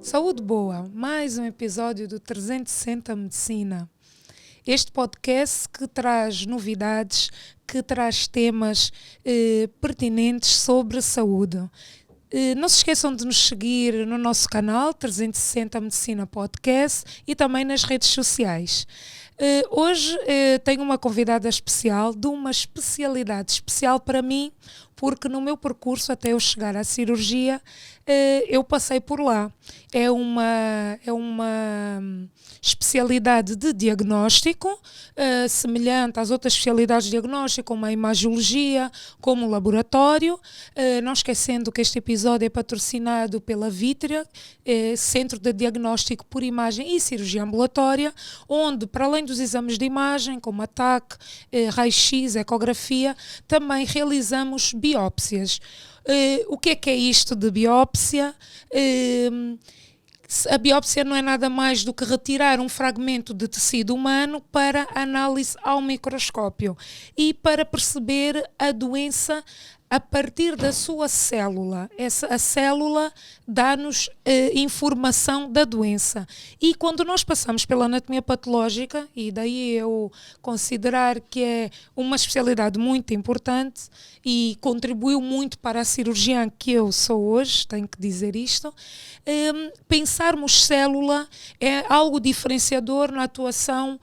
Saúde boa, mais um episódio do 360 Medicina. Este podcast que traz novidades, que traz temas pertinentes sobre saúde. Não se esqueçam de nos seguir no nosso canal 360 Medicina Podcast e também nas redes sociais. Hoje tenho uma convidada especial, de uma especialidade especial para mim, porque no meu percurso até eu chegar à cirurgia, eu passei por lá. É uma especialidade de diagnóstico, semelhante às outras especialidades de diagnóstico, como a imagiologia, como o laboratório. Não esquecendo que este episódio é patrocinado pela Vitria, Centro de Diagnóstico por Imagem e Cirurgia Ambulatória, onde, para além dos exames de imagem, como ATAC, raio-x, ecografia, também realizamos biópsias. O que é isto de biópsia? A biópsia não é nada mais do que retirar um fragmento de tecido humano para análise ao microscópio e para perceber a doença a partir da sua célula. A célula dá-nos informação da doença. E quando nós passamos pela anatomia patológica, e daí eu considerar que é uma especialidade muito importante e contribuiu muito para a cirurgiã que eu sou hoje, tenho que dizer isto, pensarmos célula é algo diferenciador na atuação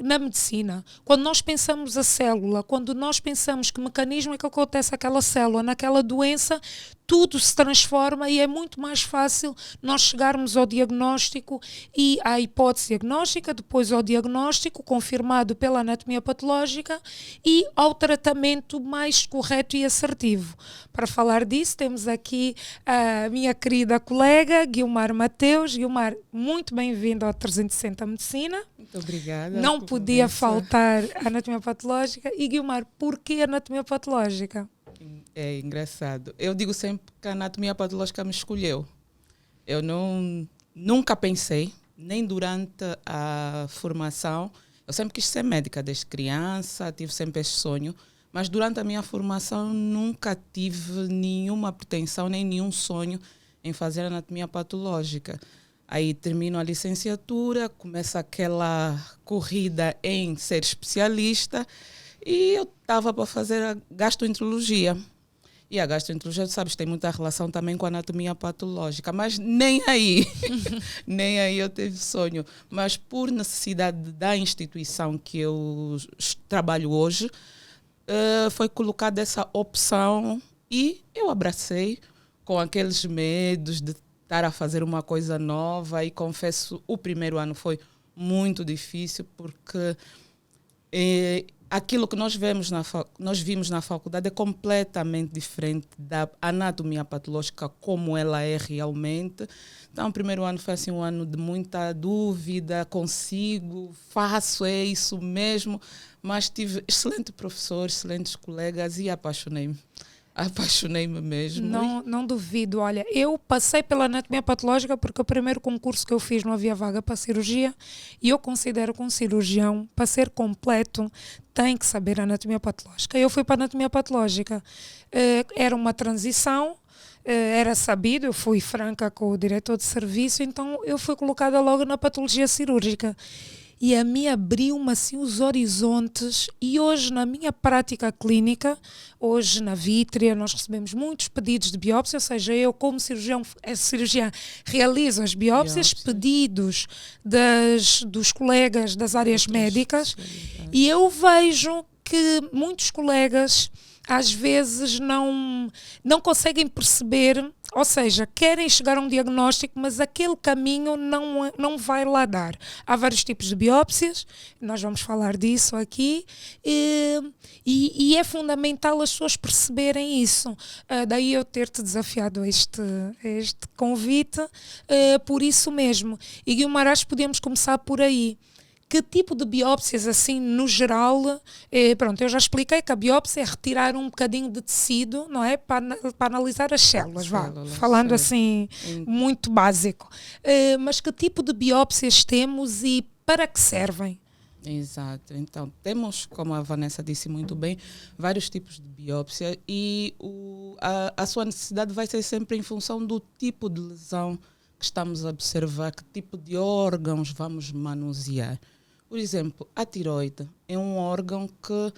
na medicina. Quando nós pensamos a célula, quando nós pensamos que mecanismo é que acontece aquela célula, naquela doença, tudo se transforma e é muito mais fácil nós chegarmos ao diagnóstico e à hipótese diagnóstica, depois ao diagnóstico confirmado pela anatomia patológica e ao tratamento mais correto e assertivo. Para falar disso, temos aqui a minha querida colega Guilmar Mateus. Guilmar, muito bem-vindo ao 360 Medicina. Muito obrigada. Não podia faltar a anatomia patológica. E Guilmar, porquê anatomia patológica? É engraçado. Eu digo sempre que a anatomia patológica me escolheu. Eu nunca pensei, nem durante a formação. Eu sempre quis ser médica desde criança, tive sempre esse sonho. Mas durante a minha formação nunca tive nenhuma pretensão, nem nenhum sonho em fazer anatomia patológica. Aí termino a licenciatura, começa aquela corrida em ser especialista e eu estava para fazer a gastroenterologia. E a gastroenterologia, sabes, tem muita relação também com a anatomia patológica, mas nem aí, nem aí eu tive sonho. Mas por necessidade da instituição que eu trabalho hoje, foi colocada essa opção e eu abracei com aqueles medos de estar a fazer uma coisa nova e confesso, o primeiro ano foi muito difícil porque aquilo que nós vimos na faculdade é completamente diferente da anatomia patológica como ela é realmente. Então, o primeiro ano foi assim, um ano de muita dúvida, consigo, faço, é isso mesmo, mas tive excelentes professores, excelentes colegas e apaixonei-me mesmo. Não duvido. Olha, eu passei pela anatomia patológica porque o primeiro concurso que eu fiz não havia vaga para cirurgia e eu considero que um cirurgião, para ser completo, tem que saber anatomia patológica. Eu fui para a anatomia patológica. Era uma transição, era sabido, eu fui franca com o diretor de serviço, então eu fui colocada logo na patologia cirúrgica. E a mim abriu-me assim os horizontes e hoje na minha prática clínica, hoje na Vitria, nós recebemos muitos pedidos de biópsia, ou seja, eu como cirurgiã realizo as biópsias, pedidos dos colegas das áreas médicas e eu vejo que muitos colegas às vezes não conseguem perceber, ou seja, querem chegar a um diagnóstico, mas aquele caminho não vai lá dar. Há vários tipos de biópsias, nós vamos falar disso aqui, e é fundamental as pessoas perceberem isso. Daí eu ter-te desafiado a este convite, por isso mesmo. E Guilmar, acho que podemos começar por aí. Que tipo de biópsias, assim, no geral, pronto, eu já expliquei que a biópsia é retirar um bocadinho de tecido, não é? Para analisar as células, falando assim, muito básico. Mas que tipo de biópsias temos e para que servem? Exato. Então, temos, como a Vanessa disse muito bem, vários tipos de biópsia e a sua necessidade vai ser sempre em função do tipo de lesão que estamos a observar que tipo de órgãos vamos manusear. Por exemplo, a tireoide é um órgão que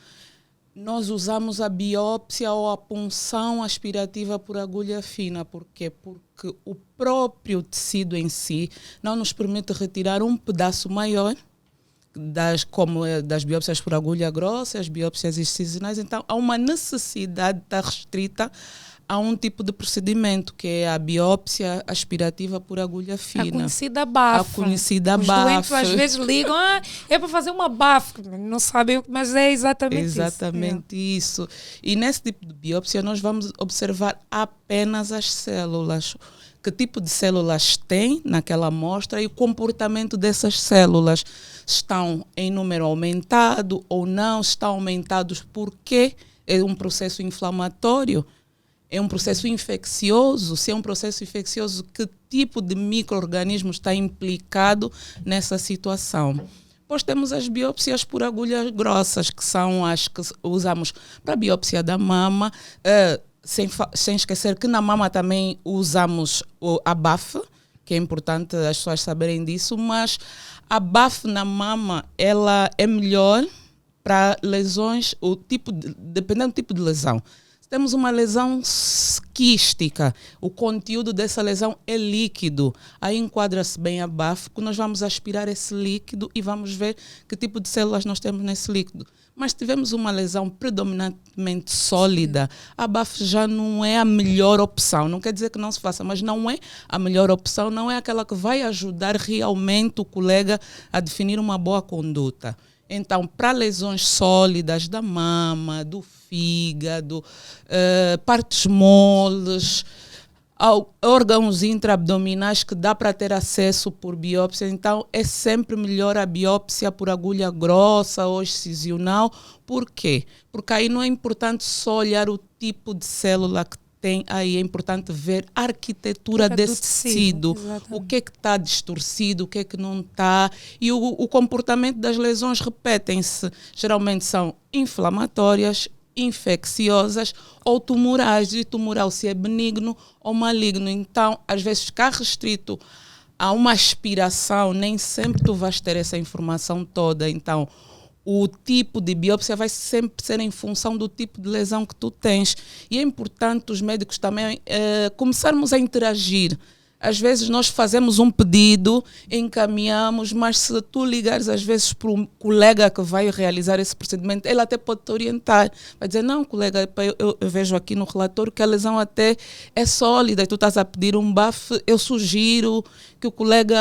nós usamos a biópsia ou a punção aspirativa por agulha fina. Por quê? Porque o próprio tecido em si não nos permite retirar um pedaço maior como das biópsias por agulha grossa, as biópsias incisionais. Então, há uma necessidade de estar restrita a um tipo de procedimento, que é a biópsia aspirativa por agulha fina. A conhecida BAF. A conhecida Os BAF. doentes às vezes ligam, é para fazer uma BAF. Não sabem, mas é exatamente isso. Exatamente isso. E nesse tipo de biópsia nós vamos observar apenas as células. Que tipo de células tem naquela amostra e o comportamento dessas células. Estão em número aumentado ou não? Estão aumentados porque é um processo inflamatório? É um processo infeccioso? Se é um processo infeccioso, que tipo de micro-organismo está implicado nessa situação? Depois temos as biópsias por agulhas grossas, que são as que usamos para a biópsia da mama, sem esquecer que na mama também usamos a BAF, que é importante as pessoas saberem disso, mas a BAF na mama ela é melhor para lesões, dependendo do tipo de lesão. Temos uma lesão quística, o conteúdo dessa lesão é líquido. Aí enquadra-se bem a BAF, que nós vamos aspirar esse líquido e vamos ver que tipo de células nós temos nesse líquido. Mas se tivermos uma lesão predominantemente sólida, a BAF já não é a melhor opção. Não quer dizer que não se faça, mas não é a melhor opção, não é aquela que vai ajudar realmente o colega a definir uma boa conduta. Então, para lesões sólidas da mama, do fígado, partes moles, órgãos intraabdominais que dá para ter acesso por biópsia, então é sempre melhor a biópsia por agulha grossa ou excisional. Por quê? Porque aí não é importante só olhar o tipo de célula que tem aí, é importante ver a arquitetura desse tecido, o que é que está distorcido, o que é que não está, e o comportamento das lesões repetem-se, geralmente são inflamatórias, infecciosas ou tumorais, e tumoral se é benigno ou maligno. Então, às vezes ficar restrito a uma aspiração, nem sempre tu vais ter essa informação toda. Então, o tipo de biópsia vai sempre ser em função do tipo de lesão que tu tens. E é importante os médicos também começarmos a interagir. Às vezes nós fazemos um pedido, encaminhamos, mas se tu ligares às vezes para um colega que vai realizar esse procedimento, ele até pode te orientar. Vai dizer, não, colega, eu vejo aqui no relatório que a lesão até é sólida e tu estás a pedir um BAF, eu sugiro que o colega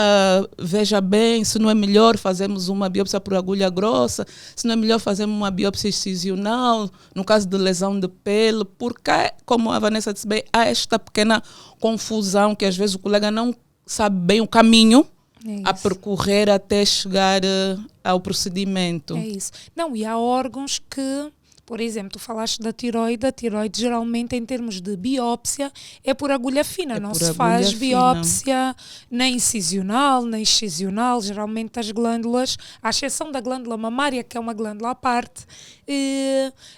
veja bem, se não é melhor fazermos uma biópsia por agulha grossa, se não é melhor fazermos uma biópsia incisional, no caso de lesão de pele, porque, como a Vanessa disse bem, há esta pequena confusão que às vezes o colega não sabe bem o caminho a percorrer até chegar ao procedimento. É isso. Não, e há órgãos que, por exemplo, tu falaste da tireoide. A tireoide geralmente em termos de biópsia é por agulha fina, não se faz biópsia nem incisional, nem excisional. Geralmente as glândulas, à exceção da glândula mamária, que é uma glândula à parte,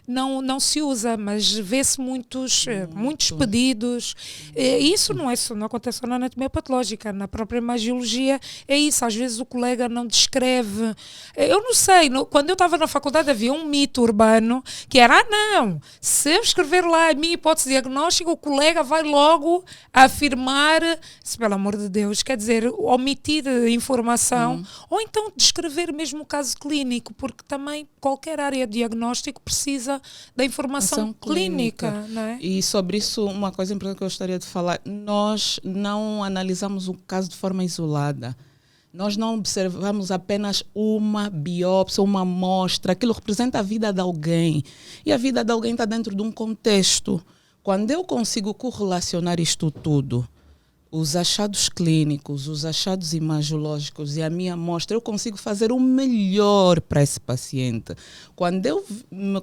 não se usa, mas vê-se muitos pedidos. Isso não acontece só na anatomia patológica, na própria imagiologia é isso. Às vezes o colega não descreve. Eu não sei, quando eu estava na faculdade havia um mito urbano que era, não, se eu escrever lá a minha hipótese diagnóstica, o colega vai logo afirmar, se pelo amor de Deus, quer dizer, omitir informação, ou então descrever mesmo o caso clínico, porque também qualquer área de diagnóstico precisa da informação clínica. Não é? E sobre isso, uma coisa importante que eu gostaria de falar, nós não analisamos o caso de forma isolada. Nós não observamos apenas uma biópsia, uma amostra. Aquilo representa a vida de alguém. E a vida de alguém está dentro de um contexto. Quando eu consigo correlacionar isto tudo, os achados clínicos, os achados imagiológicos e a minha amostra, eu consigo fazer o melhor para esse paciente. Quando eu me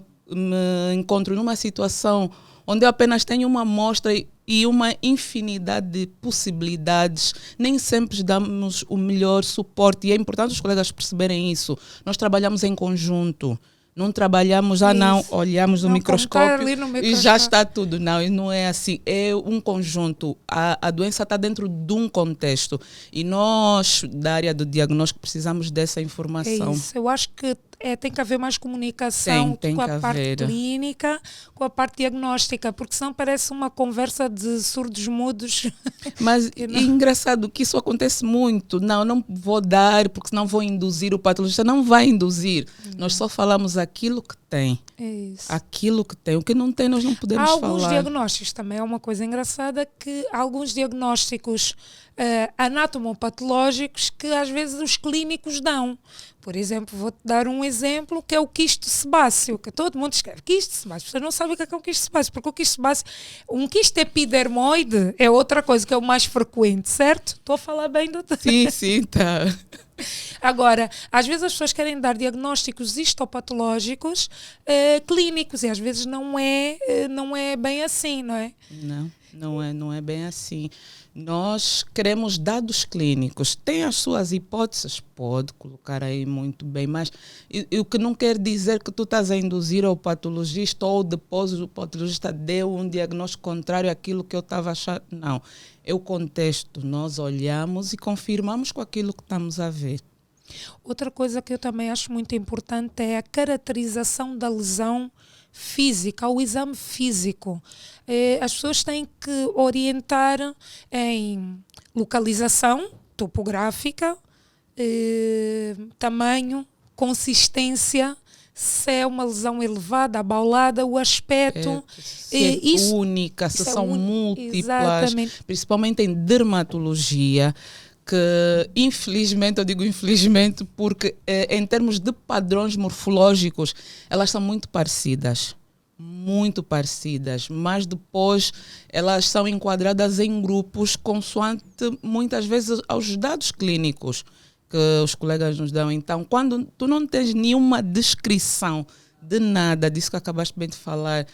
encontro numa situação onde eu apenas tenho uma amostra e uma infinidade de possibilidades, nem sempre damos o melhor suporte. E é importante os colegas perceberem isso. Nós trabalhamos em conjunto. Não trabalhamos, não, olhamos no Não, microscópio ali no e microscópio. já está tudo. Não, e não é assim. É um conjunto. A doença está dentro de um contexto. E nós, da área do diagnóstico, precisamos dessa É informação. isso. Eu acho que tem que haver mais comunicação Tem com que a parte haver. clínica, com a parte diagnóstica, porque senão parece uma conversa de surdos mudos. Mas é engraçado que isso acontece muito. Não vou dar, porque senão vou induzir o patologista. Não vai induzir. Nós só falamos aquilo que tem. É isso. Aquilo que tem. O que não tem, nós não podemos Há falar. alguns diagnósticos, também é uma coisa engraçada, que há alguns diagnósticos anatomopatológicos que às vezes os clínicos dão. Por exemplo, vou-te dar um exemplo, que é o quisto sebáceo, que todo mundo escreve quisto sebáceo. Você não sabe o que é um quisto sebáceo, porque o quisto sebáceo, um quisto epidermoide é outra coisa, que é o mais frequente, certo? Estou a falar bem do... Sim, tá. Agora, às vezes as pessoas querem dar diagnósticos histopatológicos clínicos, e às vezes não é bem assim, não é? Não é bem assim. Nós queremos dados clínicos. Tem as suas hipóteses? Pode colocar aí muito bem, mas o que não quer dizer que tu estás a induzir ao patologista ou depois o patologista deu um diagnóstico contrário àquilo que eu estava achando. Não. É o contexto. Nós olhamos e confirmamos com aquilo que estamos a ver. Outra coisa que eu também acho muito importante é a caracterização da lesão física, o exame físico. As pessoas têm que orientar em localização topográfica, tamanho, consistência, se é uma lesão elevada, abaulada, o aspecto. Se é única, se são múltiplas, exatamente. Principalmente em dermatologia, que infelizmente, eu digo infelizmente, porque em termos de padrões morfológicos, elas são muito parecidas, mas depois elas são enquadradas em grupos consoante muitas vezes aos dados clínicos que os colegas nos dão. Então, quando tu não tens nenhuma descrição de nada disso que acabaste bem de falar,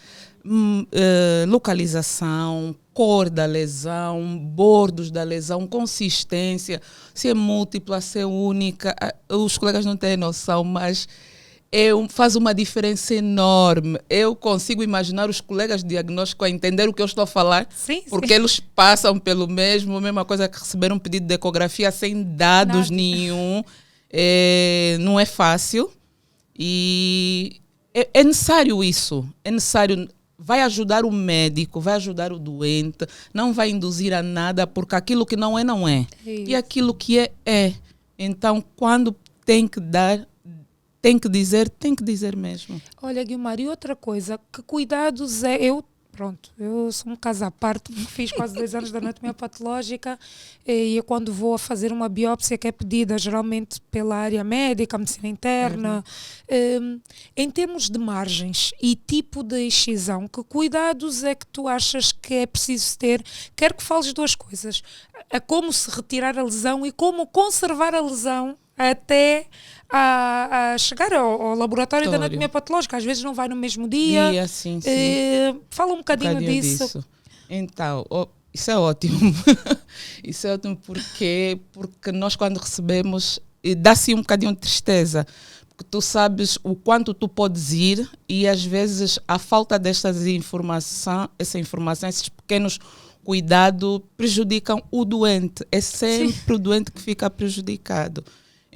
localização, cor da lesão, bordos da lesão, consistência, se é múltipla, se é única, os colegas não têm noção, mas faz uma diferença enorme. Eu consigo imaginar os colegas de diagnóstico a entender o que eu estou a falar, sim, porque eles passam pelo mesma coisa que receber um pedido de ecografia sem dados nenhum. Não é fácil e é necessário isso, é necessário. Vai ajudar o médico, vai ajudar o doente, não vai induzir a nada, porque aquilo que não é, não é. E aquilo que é. Então, quando tem que dar, tem que dizer mesmo. Olha, Guilmar, e outra coisa, que cuidados eu sou um caso à parte, fiz quase 2 anos de anatomia patológica e quando vou a fazer uma biópsia que é pedida geralmente pela área médica, medicina interna, em termos de margens e tipo de excisão, que cuidados é que tu achas que é preciso ter? Quero que fales 2 coisas, a como se retirar a lesão e como conservar a lesão até a chegar ao laboratório de anatomia patológica. Às vezes não vai no mesmo dia. Sim. Fala um bocadinho disso. Então, isso é ótimo. Isso é ótimo porque nós quando recebemos, dá-se um bocadinho de tristeza. Porque tu sabes o quanto tu podes ir e às vezes a falta essa informação, esses pequenos cuidados prejudicam o doente. É sempre o doente que fica prejudicado.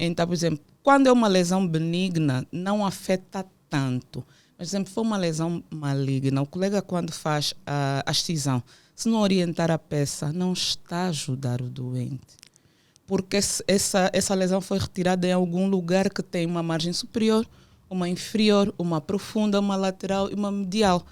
Então, por exemplo, quando é uma lesão benigna, não afeta tanto. Por exemplo, se for uma lesão maligna, o colega quando faz a excisão, se não orientar a peça, não está a ajudar o doente. Porque essa lesão foi retirada em algum lugar que tem uma margem superior, uma inferior, uma profunda, uma lateral e uma medial.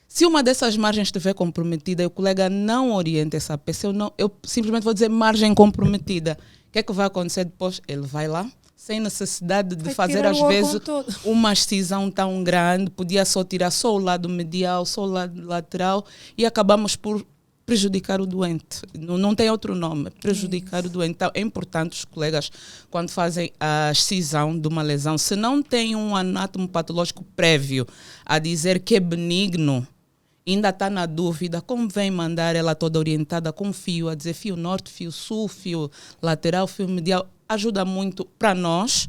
Se uma dessas margens estiver comprometida e o colega não orienta essa peça, eu simplesmente vou dizer margem comprometida. O que é que vai acontecer depois? Ele vai lá, sem necessidade de fazer, às vezes, uma excisão tão grande, podia só tirar só o lado medial, só o lado lateral, e acabamos por prejudicar o doente. Não tem outro nome, prejudicar o doente. Então, é importante os colegas, quando fazem a excisão de uma lesão, se não tem um anátomo patológico prévio a dizer que é benigno, ainda está na dúvida, convém mandar ela toda orientada com fio, a dizer fio norte, fio sul, fio lateral, fio medial. Ajuda muito para nós,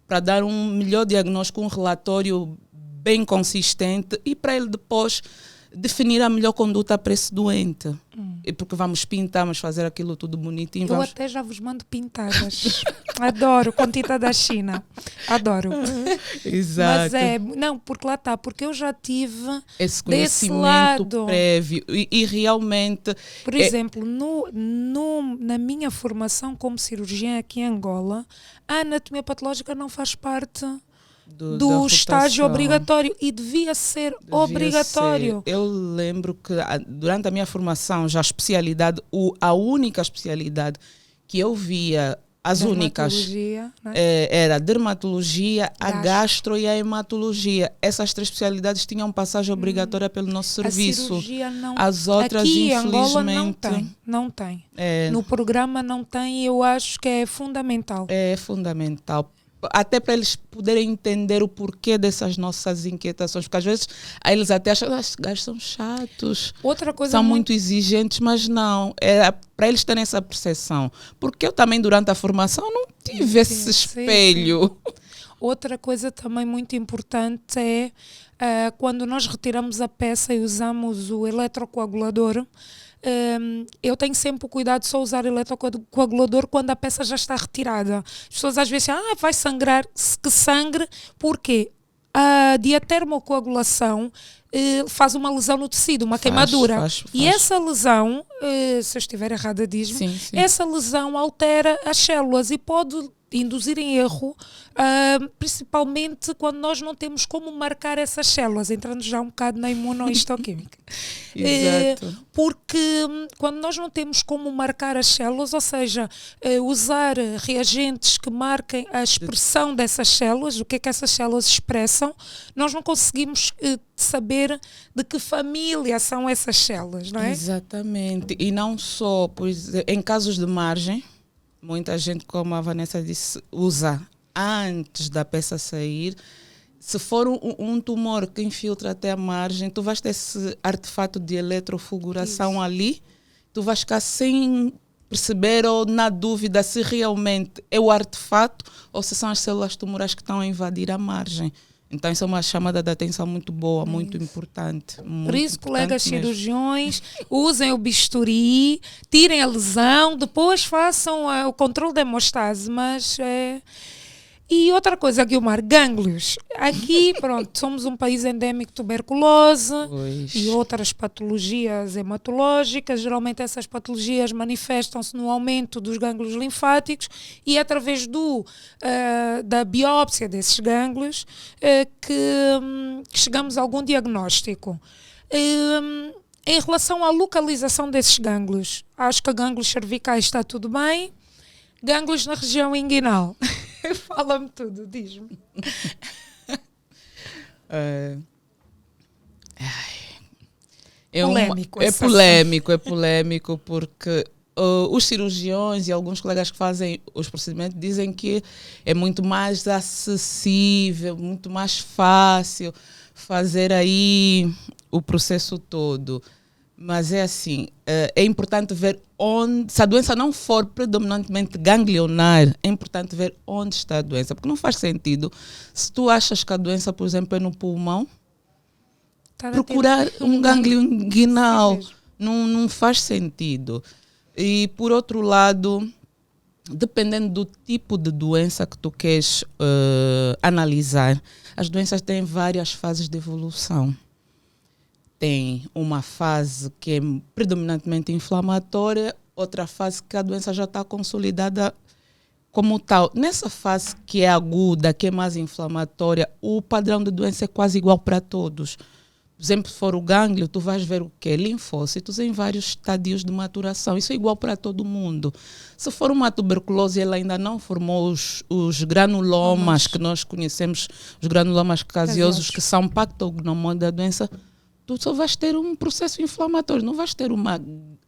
para dar um melhor diagnóstico, um relatório bem consistente e para ele depois definir a melhor conduta para esse doente. E porque vamos pintar, vamos fazer aquilo tudo bonitinho. Eu até já vos mando pintadas. Adoro, com tinta da China. Adoro. Exato. Mas não, porque lá está, porque eu já tive esse desse conhecimento lado prévio e realmente... Por exemplo, na minha formação como cirurgiã aqui em Angola, a anatomia patológica não faz parte do estágio obrigatório e devia ser obrigatório. Eu lembro que durante a minha formação, já a especialidade, a única especialidade que eu via, as únicas, né? Era a dermatologia, a gastro e a hematologia. Essas 3 especialidades tinham passagem obrigatória pelo nosso serviço. A cirurgia não. As outras, aqui, infelizmente, Angola não tem. No programa não tem e eu acho que é fundamental. É fundamental. Até para eles poderem entender o porquê dessas nossas inquietações, porque às vezes eles até acham que os gajos são chatos, outra coisa são muito exigentes, mas não, é para eles terem essa percepção, porque eu também durante a formação não tive esse espelho. Sim. Outra coisa também muito importante é quando nós retiramos a peça e usamos o eletrocoagulador. Eu tenho sempre o cuidado de só usar eletrocoagulador quando a peça já está retirada. As pessoas às vezes dizem, vai sangrar, que sangre, porque a diatermocoagulação faz uma lesão no tecido, uma queimadura. E essa lesão, se eu estiver errada, diz-me, sim. Essa lesão altera as células e pode induzir em erro, principalmente quando nós não temos como marcar essas células, entrando já um bocado na imunohistoquímica. Exato. Porque quando nós não temos como marcar as células, ou seja, usar reagentes que marquem a expressão dessas células, o que é que essas células expressam, nós não conseguimos saber de que família são essas células, não é? Exatamente. E não só, pois, em casos de margem, muita gente, como a Vanessa disse, usa antes da peça sair. Se for um tumor que infiltra até a margem, tu vais ter esse artefato de eletrofulguração ali, tu vais ficar sem perceber ou na dúvida se realmente é o artefato ou se são as células tumorais que estão a invadir a margem. Então, isso é uma chamada de atenção muito boa, muito importante. Por isso, colegas cirurgiões, usem o bisturi, tirem a lesão, depois façam o controle da hemostase. E outra coisa, Guilmar, gânglios. Aqui, pronto, somos um país endémico de tuberculose e outras patologias hematológicas. Geralmente essas patologias manifestam-se no aumento dos gânglios linfáticos e através da biópsia desses gânglios que chegamos a algum diagnóstico. Em relação à localização desses gânglios, acho que gânglios cervicais está tudo bem. Gânglios na região inguinal. Fala-me tudo, diz-me. É polêmico porque os cirurgiões e alguns colegas que fazem os procedimentos dizem que é muito mais acessível, muito mais fácil fazer aí o processo todo. Mas é assim, é importante ver onde, se a doença não for predominantemente ganglionar, é importante ver onde está a doença, porque não faz sentido, se tu achas que a doença, por exemplo, é no pulmão, procurar um gânglio inguinal, não faz sentido. E por outro lado, dependendo do tipo de doença que tu queres analisar, as doenças têm várias fases de evolução. Tem uma fase que é predominantemente inflamatória, outra fase que a doença já está consolidada como tal. Nessa fase que é aguda, que é mais inflamatória, o padrão de doença é quase igual para todos. Por exemplo, se for o gânglio, tu vais ver o quê? Linfócitos em vários estadios de maturação. Isso é igual para todo mundo. Se for uma tuberculose, ela ainda não formou os granulomas que nós conhecemos, os granulomas caseosos, que são pactognomon da doença, tu só vais ter um processo inflamatório, não vais ter uma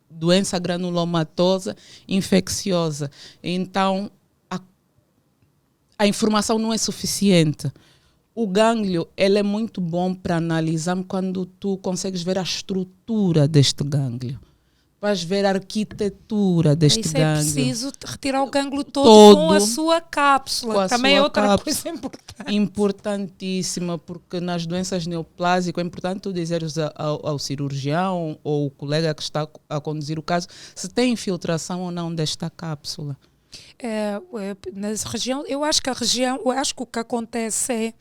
doença granulomatosa infecciosa. Então, a informação não é suficiente. O gânglio, ele é muito bom para analisar quando tu consegues ver a estrutura deste gânglio. vais ver a arquitetura deste Isso é gânglio. preciso retirar o gânglio todo com a sua cápsula. Com a Também é sua outra cápsula. coisa importante. Importantíssima, porque nas doenças neoplásicas é importante tu dizeres ao cirurgião ou o colega que está a conduzir o caso se tem infiltração ou não desta cápsula. Nas região, eu acho que o que acontece é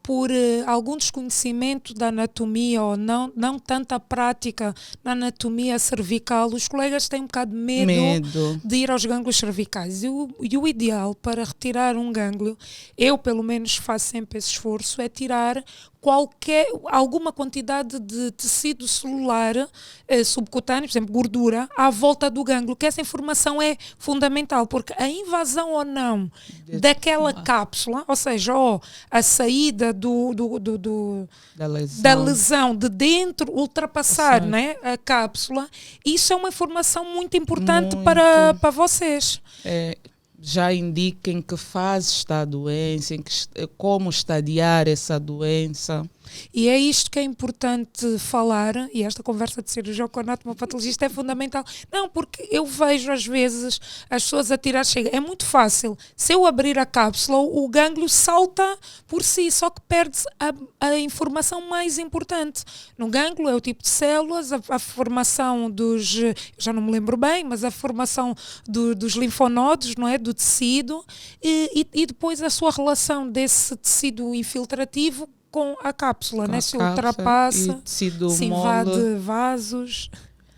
por algum desconhecimento da anatomia ou não tanta prática na anatomia cervical, os colegas têm um bocado de medo de ir aos gânglios cervicais. E o ideal para retirar um gânglio, eu pelo menos faço sempre esse esforço, é tirar alguma quantidade de tecido celular subcutâneo, por exemplo, gordura, à volta do gânglio, que essa informação é fundamental, porque a invasão ou não daquela cápsula, ou seja, a saída da lesão de dentro, ultrapassar, né, a cápsula, isso é uma informação muito importante para vocês. Já indica em que fase está a doença, como estadiar essa doença. E é isto que é importante falar, e esta conversa de cirurgião com anatomopatologista é fundamental. Não, porque eu vejo às vezes as pessoas a tirar, é muito fácil. Se eu abrir a cápsula, o gânglio salta por si, só que perde a informação mais importante. No gânglio é o tipo de células, a formação já não me lembro bem, mas a formação dos linfonodos, não é? Do tecido, e depois a sua relação desse tecido infiltrativo com a cápsula, né? Se ultrapassa, se invade vasos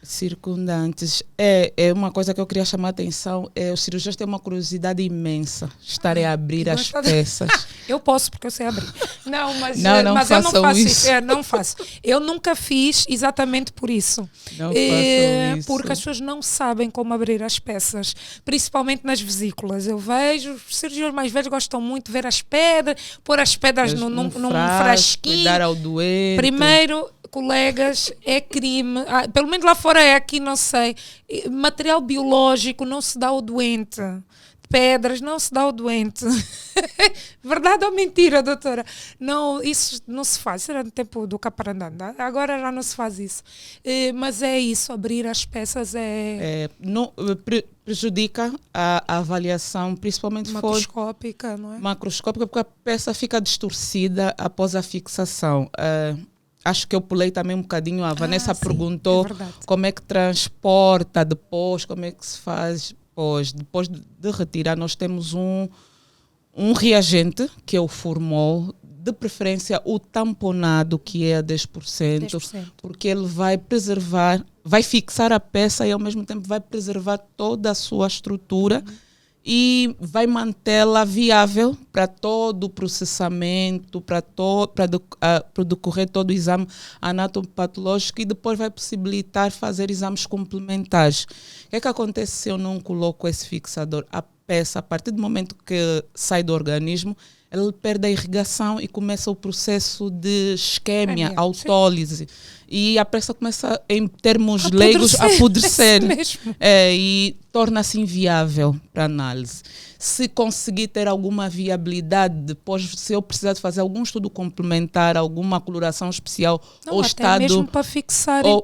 circundantes. É uma coisa que eu queria chamar a atenção, os cirurgiões têm uma curiosidade imensa, estarem a abrir as peças. Eu posso, porque eu sei abrir. Não, mas não eu não faço isso. Não faço. Eu nunca fiz exatamente por isso. Não façam isso. Porque as pessoas não sabem como abrir as peças, principalmente nas vesículas. Eu vejo, os cirurgiões mais velhos gostam muito de ver as pedras, pôr as pedras num frasquinho. Cuidar ao doente. Primeiro, colegas, é crime, pelo menos lá fora é, aqui não sei, material biológico não se dá ao doente, pedras não se dá ao doente. Verdade ou mentira, doutora? Não, isso não se faz, isso era no tempo do Caparandanda, agora já não se faz isso. Mas é isso, abrir as peças prejudica a avaliação, principalmente macroscópica, não é? Macroscópica, porque a peça fica distorcida após a fixação. Acho que eu pulei também um bocadinho. A Vanessa perguntou como é que transporta depois, como é que se faz depois de retirar. Nós temos um reagente, que é o formol, de preferência o tamponado, que é a 10%, porque ele vai preservar, vai fixar a peça e ao mesmo tempo vai preservar toda a sua estrutura. E vai mantê-la viável para todo o processamento, para decorrer todo o exame anatomopatológico, e depois vai possibilitar fazer exames complementares. O que é que acontece se eu não coloco esse fixador? A peça, a partir do momento que sai do organismo, ele perde a irrigação e começa o processo de isquemia, autólise. E a peça começa, em termos leigos, a apodrecer. E torna-se inviável para análise. Se conseguir ter alguma viabilidade depois, se eu precisar de fazer algum estudo complementar, alguma coloração especial, ou até estado... mesmo para fixarem,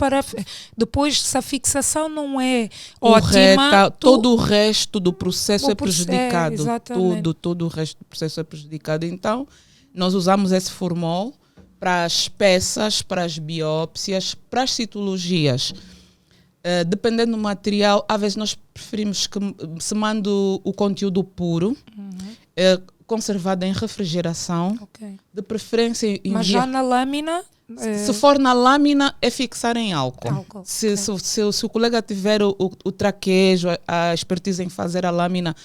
depois, se a fixação não é ótima... todo o resto do processo é prejudicado. Todo o resto do processo é prejudicado. Então, nós usamos esse formol para as peças, para as biópsias, para as citologias. Dependendo do material, às vezes nós preferimos que se mande o conteúdo puro, conservado em refrigeração, de preferência... Mas já na lâmina... Se for na lâmina, é fixar em álcool. Se o colega tiver o traquejo, a expertise em fazer a lâmina,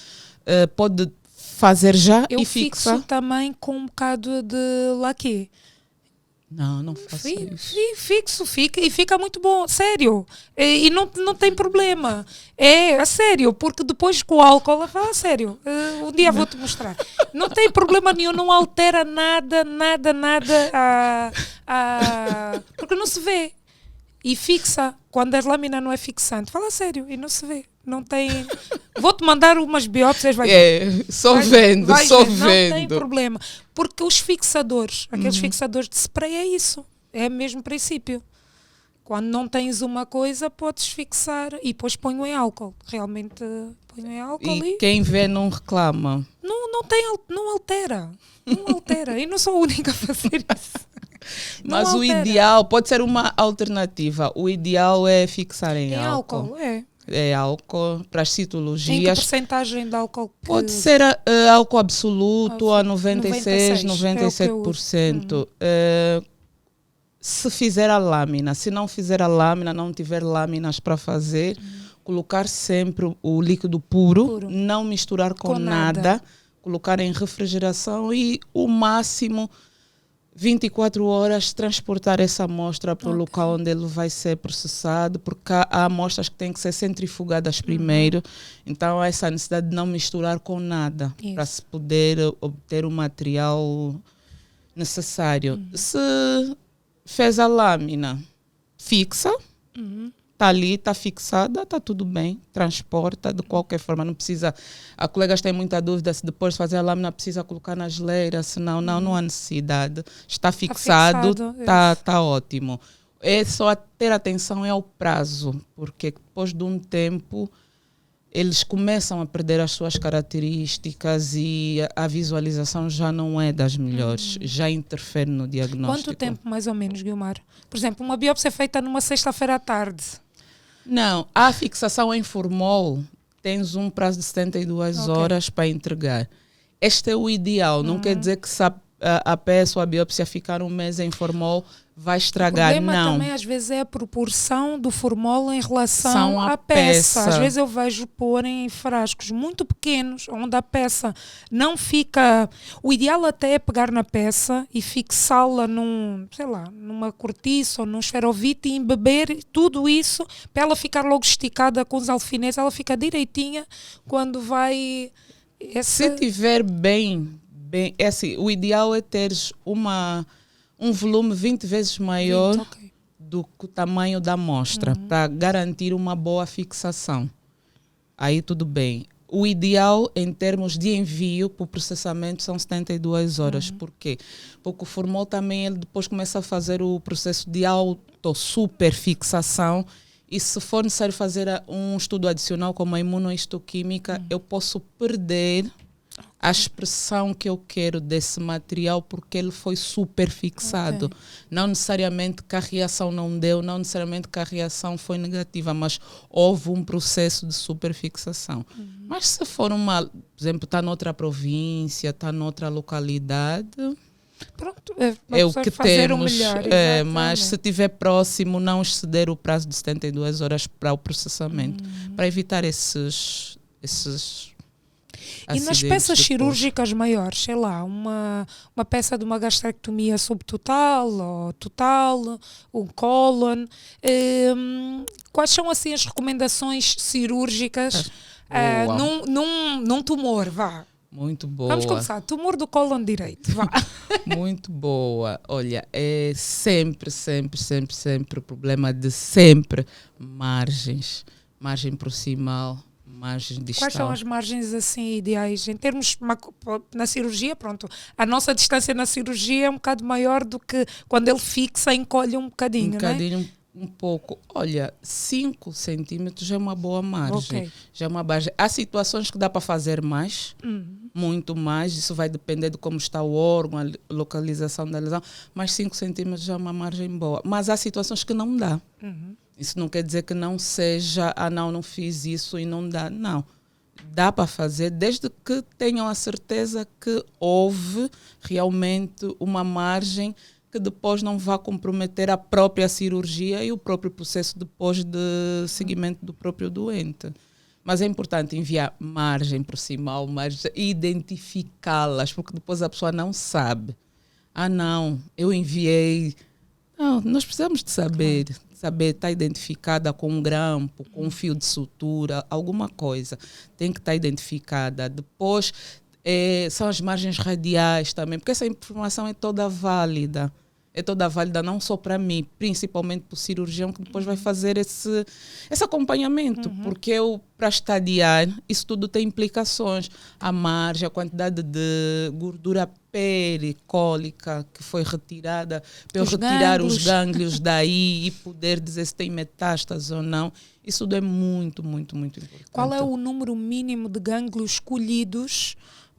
pode fazer já e fixa. Eu fixo também com um bocado de laque. Não faço isso. Fixo, fica muito bom, sério. E não tem problema. É sério, porque depois com o álcool, a sério, um dia vou-te mostrar. Não tem problema nenhum, não altera nada, porque não se vê. E fixa, quando a lâmina não é fixante. Fala sério, e não se vê. Não tem... Vou-te mandar umas biópsias. Só vendo. Não tem problema. Porque os fixadores, aqueles fixadores de spray, é isso. É o mesmo princípio. Quando não tens uma coisa, podes fixar e depois ponho em álcool. Realmente ponho em álcool E quem vê não reclama. Não altera. Não altera. E não sou a única a fazer isso. Mas o ideal pode ser uma alternativa. O ideal é fixar em álcool. É álcool para as citologias. Em que porcentagem de álcool? Pode ser álcool absoluto a 96, 97%. Se fizer a lâmina, se não fizer a lâmina, não tiver lâminas para fazer, colocar sempre o líquido puro, não misturar com nada, colocar em refrigeração e o máximo 24 horas transportar essa amostra para o local onde ele vai ser processado, porque há amostras que têm que ser centrifugadas primeiro, então há essa necessidade de não misturar com nada para se poder obter o material necessário. Se fez a lâmina, fixa, está ali, está fixada, está tudo bem, transporta de qualquer forma, não precisa. Há colegas têm muita dúvida se depois de fazer a lâmina precisa colocar na geleira, se não, não há necessidade. Está fixado, está ótimo. É só ter atenção ao prazo, porque depois de um tempo eles começam a perder as suas características e a visualização já não é das melhores, já interfere no diagnóstico. Quanto tempo, mais ou menos, Guilmar? Por exemplo, uma biópsia feita numa sexta-feira à tarde. Não, a fixação em formol tens um prazo de 72 horas para entregar. Este é o ideal, não quer dizer que se a peça ou a biópsia ficar um mês em formol vai estragar, não. O problema não. também às vezes é a proporção do formol em relação à peça. Às vezes eu vejo pôr em frascos muito pequenos, onde a peça não fica... O ideal até é pegar na peça e fixá-la numa cortiça ou num esferovite e embeber tudo isso para ela ficar logo esticada com os alfinetes, ela fica direitinha quando vai... Se tiver bem é assim, o ideal é teres um volume 20 vezes maior do que o tamanho da amostra, para garantir uma boa fixação. Aí tudo bem. O ideal em termos de envio para o processamento são 72 horas. Por quê? Porque o formol também ele depois começa a fazer o processo de auto-superfixação e se for necessário fazer um estudo adicional como a imunohistoquímica, eu posso perder a expressão que eu quero desse material porque ele foi super fixado. Não necessariamente que a reação não deu, não necessariamente que a reação foi negativa, mas houve um processo de superfixação. Mas se for por exemplo, está noutra província, está noutra localidade, pronto, é o que temos. Melhor, mas se estiver próximo, não exceder o prazo de 72 horas para o processamento, para evitar esses e nas peças cirúrgicas maiores, sei lá, uma peça de uma gastrectomia subtotal ou total, um cólon, quais são assim as recomendações cirúrgicas num tumor, vá? Muito boa. Vamos começar, tumor do cólon direito, vá. Muito boa. Olha, é sempre o problema de sempre margens, margem proximal, margem distal. Quais são as margens assim ideais em termos na cirurgia? Pronto, a nossa distância na cirurgia é um bocado maior do que quando ele fixa, encolhe um bocadinho, um bocadinho, um pouco. Olha, 5 centímetros já é uma boa margem. Já é uma margem. Há situações que dá para fazer mais, muito mais. Isso vai depender de como está o órgão, a localização da lesão. Mas 5 centímetros já é uma margem boa. Mas há situações que não dá. Isso não quer dizer que não seja, não fiz isso e não dá. Não. Dá para fazer, desde que tenham a certeza que houve realmente uma margem que depois não vá comprometer a própria cirurgia e o próprio processo depois de seguimento do próprio doente. Mas é importante enviar margem proximal, identificá-las, porque depois a pessoa não sabe. Não, eu enviei. Não, nós precisamos de saber está identificada com um grampo, com um fio de sutura, alguma coisa. Tem que estar identificada. Depois, são as margens radiais também, porque essa informação é toda válida. é toda válida, não só para mim, principalmente para o cirurgião que depois vai fazer esse acompanhamento, porque para estadiar, isso tudo tem implicações. A margem, a quantidade de gordura pericólica que foi retirada, para eu retirar os gânglios daí e poder dizer se tem metástase ou não. Isso tudo é muito, muito, muito importante. Qual é o número mínimo de gânglios escolhidos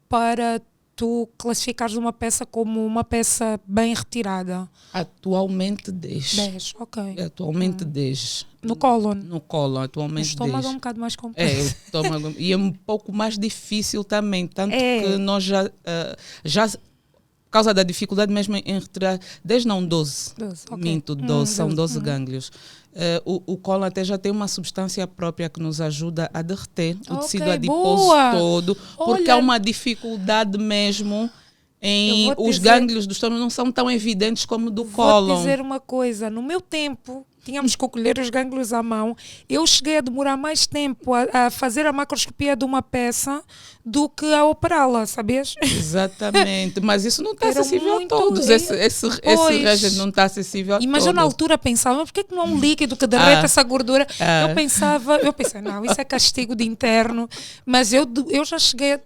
para tu classificares uma peça como uma peça bem retirada? Atualmente 10. 10, ok. Atualmente 10. No cólon? No cólon, atualmente 10. O estômago 10. É um bocado mais complexo. O estômago. E é um pouco mais difícil também. Tanto que nós já por causa da dificuldade mesmo em retirar 10 não, 12. 12, okay. Minto, 12, são 12 gânglios. O cólon até já tem uma substância própria que nos ajuda a derreter o tecido adiposo todo, porque há uma dificuldade mesmo em os gânglios do estômago não são tão evidentes como do cólon. Vou dizer uma coisa, no meu tempo tínhamos que colher os gânglios à mão. Eu cheguei a demorar mais tempo a fazer a macroscopia de uma peça do que a operá-la, sabias? Exatamente, mas isso não está acessível a todos. Esse reagente não está acessível a todos. Mas eu na altura pensava, mas por que não é um líquido que derrete essa gordura? Eu pensei, não, isso é castigo de interno. Mas eu já cheguei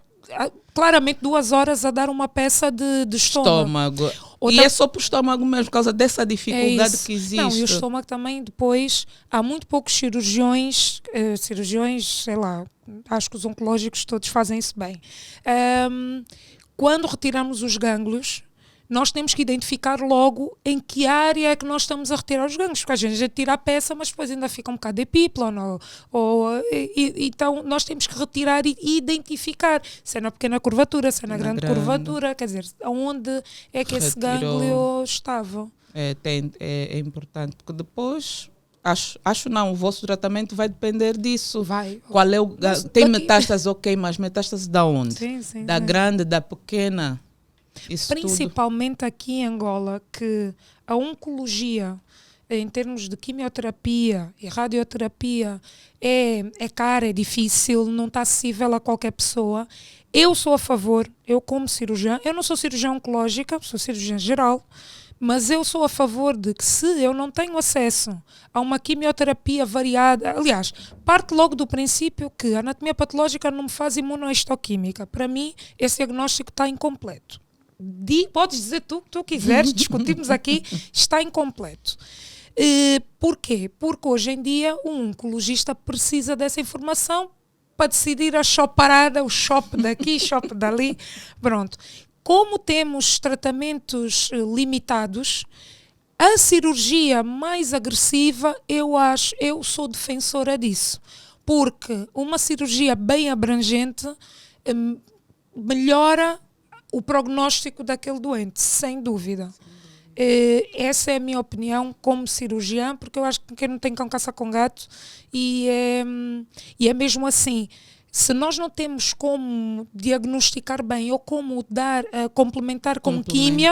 claramente 2 horas a dar uma peça de estômago. É só para o estômago mesmo, por causa dessa dificuldade que existe. Não, e o estômago também, depois, há muito poucos cirurgiões, sei lá, acho que os oncológicos todos fazem isso bem. Quando retiramos os gânglios, nós temos que identificar logo em que área é que nós estamos a retirar os gânglios, porque às vezes a gente tira a peça, mas depois ainda fica um bocado de epíplon, então nós temos que retirar e identificar se é na pequena curvatura, se é na grande curvatura, quer dizer, onde é que esse gânglio estava. É importante, porque depois... Acho não, o vosso tratamento vai depender disso. Qual é tem metástase, ok, mas metástase da onde? Sim, grande, da pequena? Isso principalmente tudo. Aqui em Angola, que a oncologia, em termos de quimioterapia e radioterapia, é cara, é difícil, não está acessível a qualquer pessoa. Eu sou a favor, eu como cirurgiã, eu não sou cirurgiã oncológica, sou cirurgiã geral, mas eu sou a favor de que se eu não tenho acesso a uma quimioterapia variada, aliás, parte logo do princípio que a anatomia patológica não me faz imunohistoquímica. Para mim, esse diagnóstico está incompleto. Podes dizer tu o que tu quiseres, discutimos aqui, está incompleto. Porquê? Porque hoje em dia um oncologista precisa dessa informação para decidir a choparada, o shop daqui, shop dali, pronto. Como temos tratamentos limitados, a cirurgia mais agressiva, eu sou defensora disso, porque uma cirurgia bem abrangente melhora o prognóstico daquele doente, sem dúvida. Essa é a minha opinião como cirurgiã, porque eu acho que quem não tem cão caça com gato, e é mesmo assim. Se nós não temos como diagnosticar bem ou como complementar com químio,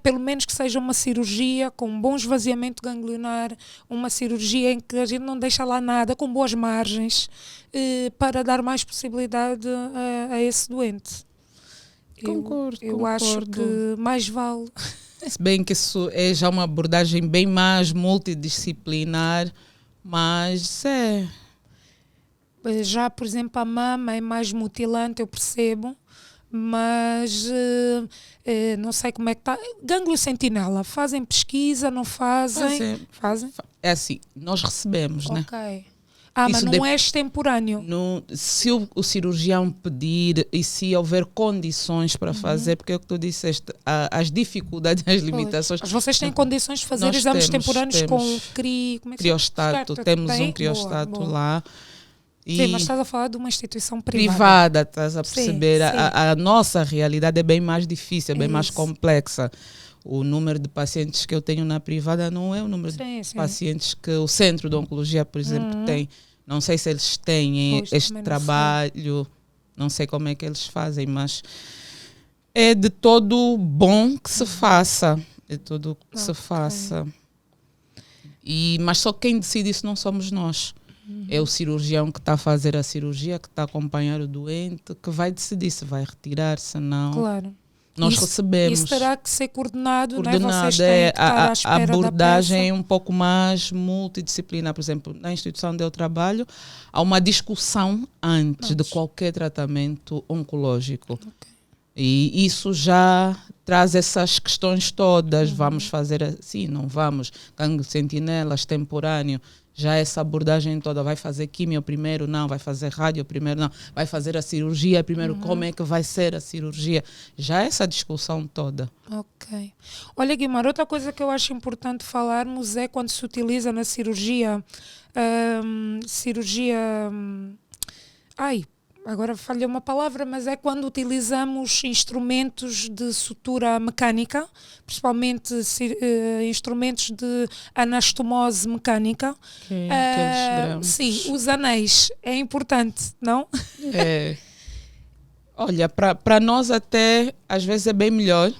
pelo menos que seja uma cirurgia com um bom esvaziamento ganglionar, uma cirurgia em que a gente não deixa lá nada, com boas margens, para dar mais possibilidade a esse doente. Eu acho que mais vale. Se bem que isso é já uma abordagem bem mais multidisciplinar, mas já, por exemplo, a mama é mais mutilante, eu percebo, mas não sei como é que está. Gânglio sentinela, fazem pesquisa, não fazem? Fazem? É assim, nós recebemos, né? Ok. Mas não é extemporâneo. Se o cirurgião pedir e se houver condições para fazer, porque é o que tu disseste, as dificuldades, as limitações. Mas vocês têm condições de fazer exames extemporâneos com criostato, temos um criostato lá. Sim, mas estás a falar de uma instituição privada. Privada, estás a perceber? Sim. A nossa realidade é bem mais difícil, é bem mais complexa. O número de pacientes que eu tenho na privada não é o número de pacientes que o Centro de Oncologia, por exemplo, tem. Não sei se eles têm este trabalho, não sei como é que eles fazem, mas é de todo bom que se faça. É tudo que se faça. Mas só quem decide isso não somos nós. É o cirurgião que está a fazer a cirurgia, que está a acompanhar o doente, que vai decidir se vai retirar, se não. Claro. nós recebemos. Isso terá que ser coordenado, né? Vocês Coordenado, têm que estar à espera a abordagem da é peça. um pouco mais multidisciplinar. Por exemplo, na instituição onde eu trabalho, há uma discussão antes de qualquer tratamento oncológico. Ok. E isso já traz essas questões todas. Vamos fazer assim, não vamos. Gangue de sentinelas, temporâneo. Já essa abordagem toda, vai fazer quimio primeiro, não, vai fazer rádio primeiro, não, vai fazer a cirurgia primeiro, como é que vai ser a cirurgia? Já essa discussão toda. Ok. Olha, Guimar, outra coisa que eu acho importante falarmos é quando se utiliza na cirurgia, ai, agora falhei uma palavra, mas é quando utilizamos instrumentos de sutura mecânica, principalmente instrumentos de anastomose mecânica. Aqueles grampos. Sim, os anéis. É importante, não? É. Olha, para nós até, às vezes é bem melhor,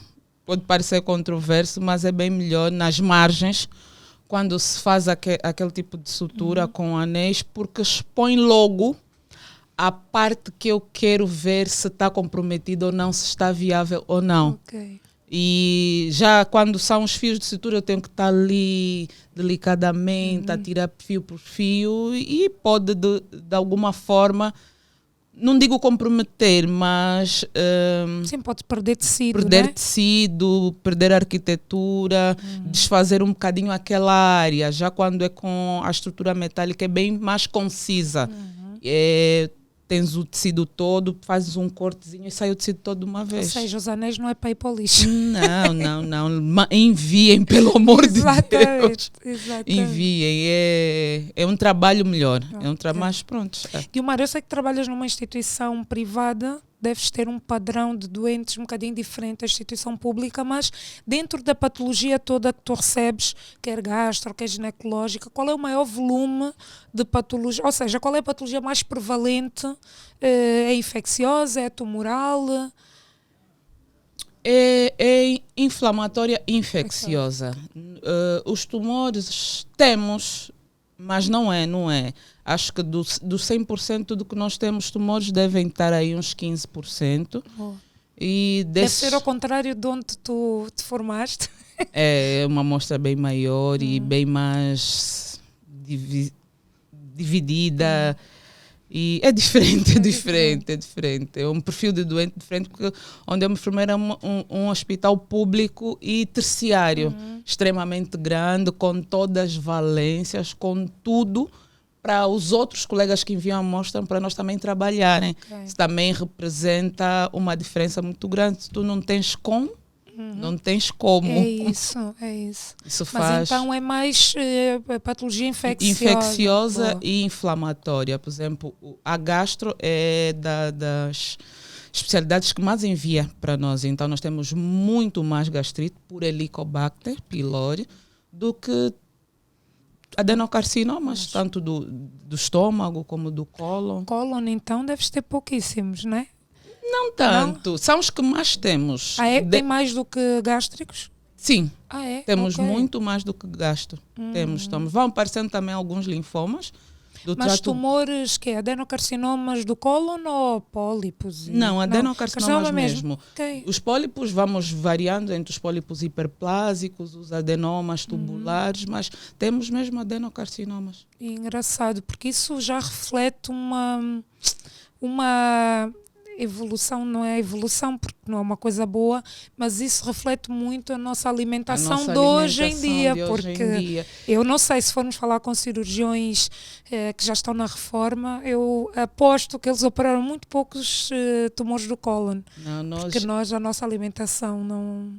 pode parecer controverso, mas é bem melhor nas margens, quando se faz aquele tipo de sutura com anéis, porque expõe logo a parte que eu quero ver se está comprometida ou não, se está viável ou não. Ok. E já quando são os fios de sutura, eu tenho que estar ali delicadamente a tirar fio por fio e pode de alguma forma, não digo comprometer, mas Sim, pode perder tecido, perder né? tecido, perder arquitetura, desfazer um bocadinho aquela área. Já quando é com a estrutura metálica é bem mais concisa. Tens o tecido todo, fazes um cortezinho e sai o tecido todo de uma Ou vez. seja, os anéis não é para ir para o lixo. Não. Enviem, pelo amor de Deus. Exatamente. Enviem. É um trabalho melhor. É um trabalho mais pronto. Guilmar, eu sei que trabalhas numa instituição privada, deves ter um padrão de doentes um bocadinho diferente da instituição pública, mas dentro da patologia toda que tu recebes, quer gastro, quer ginecológica, qual é o maior volume de patologia? Ou seja, qual é a patologia mais prevalente? É infecciosa? É tumoral? É inflamatória infecciosa. Os tumores temos, mas não é. Acho que dos 100% do que nós temos tumores devem estar aí uns 15%. E Deve ser ao contrário de onde tu te formaste. É uma amostra bem maior e bem mais dividida. E é diferente. É um perfil de doente diferente, porque onde eu me formei era um hospital público e terciário, extremamente grande, com todas as valências, com tudo para os outros colegas que enviam a amostra para nós também trabalharem. Okay. Isso também representa uma diferença muito grande. Se tu não tens não tens como. É isso. Isso Mas faz então é mais patologia infecciosa. Infecciosa e inflamatória. Por exemplo, a gastro é das especialidades que mais envia para nós. Então, nós temos muito mais gastrite por Helicobacter pylori do que adenocarcinomas, tanto do estômago como do cólon. Cólon, então, deves ter pouquíssimos, não é? Não tanto. Não? São os que mais temos. Tem mais do que gástricos? Sim. Temos Okay. muito mais do que gastro. Temos. Vão aparecendo também alguns linfomas. Mas tumores que adenocarcinomas do cólon ou pólipos? Não, adenocarcinomas mesmo. Okay. Os pólipos vamos variando entre os pólipos hiperplásicos, os adenomas tubulares, mas temos mesmo adenocarcinomas. Engraçado, porque isso já reflete uma evolução, não é evolução porque não é uma coisa boa, mas isso reflete muito a nossa alimentação de hoje em dia, porque eu não sei, se formos falar com cirurgiões que já estão na reforma, eu aposto que eles operaram muito poucos tumores do cólon, porque a nossa alimentação não...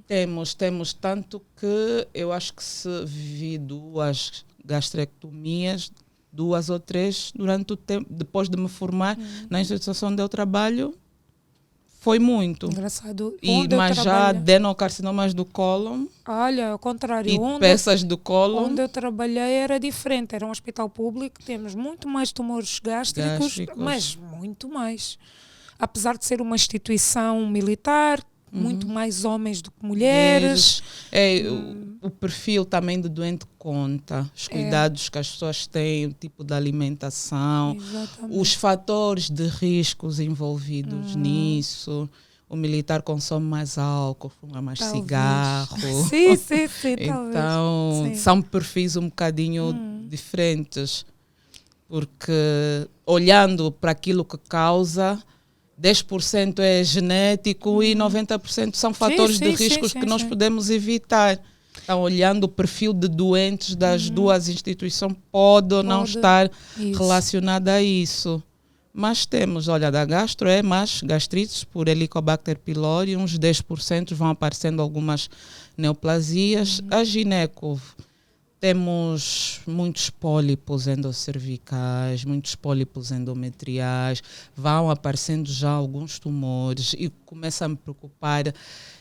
Temos tanto que eu acho que se vi 2 gastrectomias, 2 ou 3 durante o tempo, depois de me formar na instituição onde eu trabalho, foi muito. Engraçado. Mas já adenocarcinomas do cólon. Olha, ao contrário. E peças do cólon. Onde eu trabalhei era diferente. Era um hospital público. Temos muito mais tumores gástricos. Mas muito mais. Apesar de ser uma instituição militar, muito mais homens do que mulheres. O perfil também do doente conta. Os cuidados que as pessoas têm, o tipo de alimentação, os fatores de riscos envolvidos nisso, o militar consome mais álcool, fuma mais Talvez. cigarro. Sim, Então, talvez. Sim. são perfis um bocadinho diferentes. Porque, olhando para aquilo que causa, 10% é genético e 90% são fatores de riscos que nós podemos evitar. Então, olhando o perfil de doentes das duas instituições, pode ou não estar relacionado a isso. Mas temos, olha, da gastro é mais gastrites por Helicobacter pylori, uns 10% vão aparecendo algumas neoplasias. A gineco, temos muitos pólipos endocervicais, muitos pólipos endometriais, vão aparecendo já alguns tumores e começa a me preocupar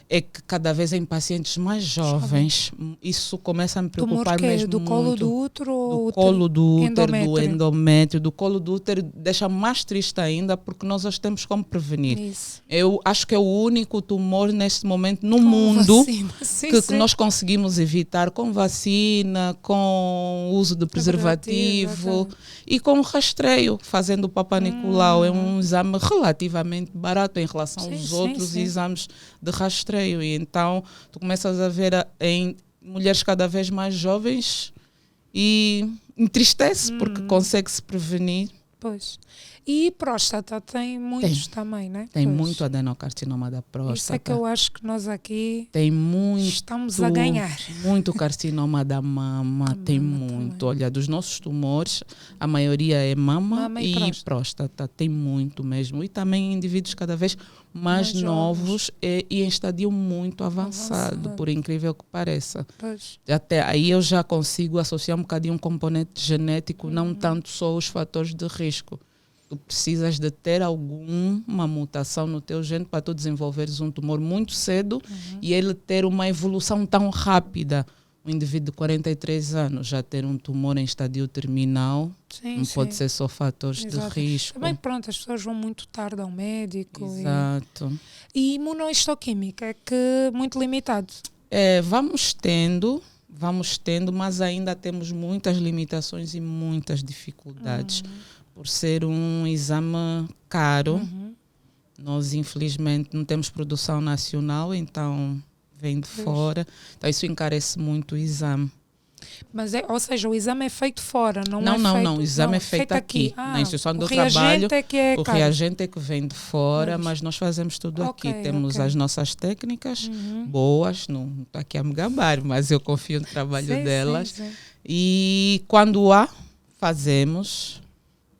é que cada vez em pacientes mais jovens, isso começa a me preocupar mesmo do muito. Colo do útero ou do colo do útero, endométrio? do endométrio, do colo do útero deixa mais triste ainda porque nós hoje temos como prevenir. Isso. Eu acho que é o único tumor neste momento no mundo que nós conseguimos evitar com vacina, com uso de preservativo e com rastreio, fazendo o Papa Nicolau. É um exame relativamente barato em relação aos outros exames de rastreio. E então tu começas a ver em mulheres cada vez mais jovens e entristece porque consegue-se prevenir. Pois. E próstata tem muitos também, né? Tem muito adenocarcinoma da próstata. Isso é que eu acho que nós aqui estamos a ganhar. Muito carcinoma da mama, tem muito. Também. Olha, dos nossos tumores, a maioria é mama e próstata. Tem muito mesmo. E também indivíduos cada vez mais novos e em estadio muito avançado, por incrível que pareça. Pois. Até aí eu já consigo associar um bocadinho um componente genético, não tanto só os fatores de risco. Tu precisas de ter alguma mutação no teu gene para tu desenvolveres um tumor muito cedo e ele ter uma evolução tão rápida. Um indivíduo de 43 anos já ter um tumor em estadio terminal não pode ser só fatores de risco. Também pronto, as pessoas vão muito tarde ao médico. Exato. E imunohistoquímica é que muito limitado. Vamos tendo, mas ainda temos muitas limitações e muitas dificuldades. Por ser um exame caro, nós infelizmente não temos produção nacional, então vem de fora. Então isso encarece muito o exame. Mas ou seja, o exame é feito fora, não. O exame é feito aqui. Na instituição do trabalho, o reagente é que vem de fora, mas nós fazemos tudo aqui. Temos as nossas técnicas boas, não estou aqui a me gabar, mas eu confio no trabalho delas. Sim. E quando fazemos...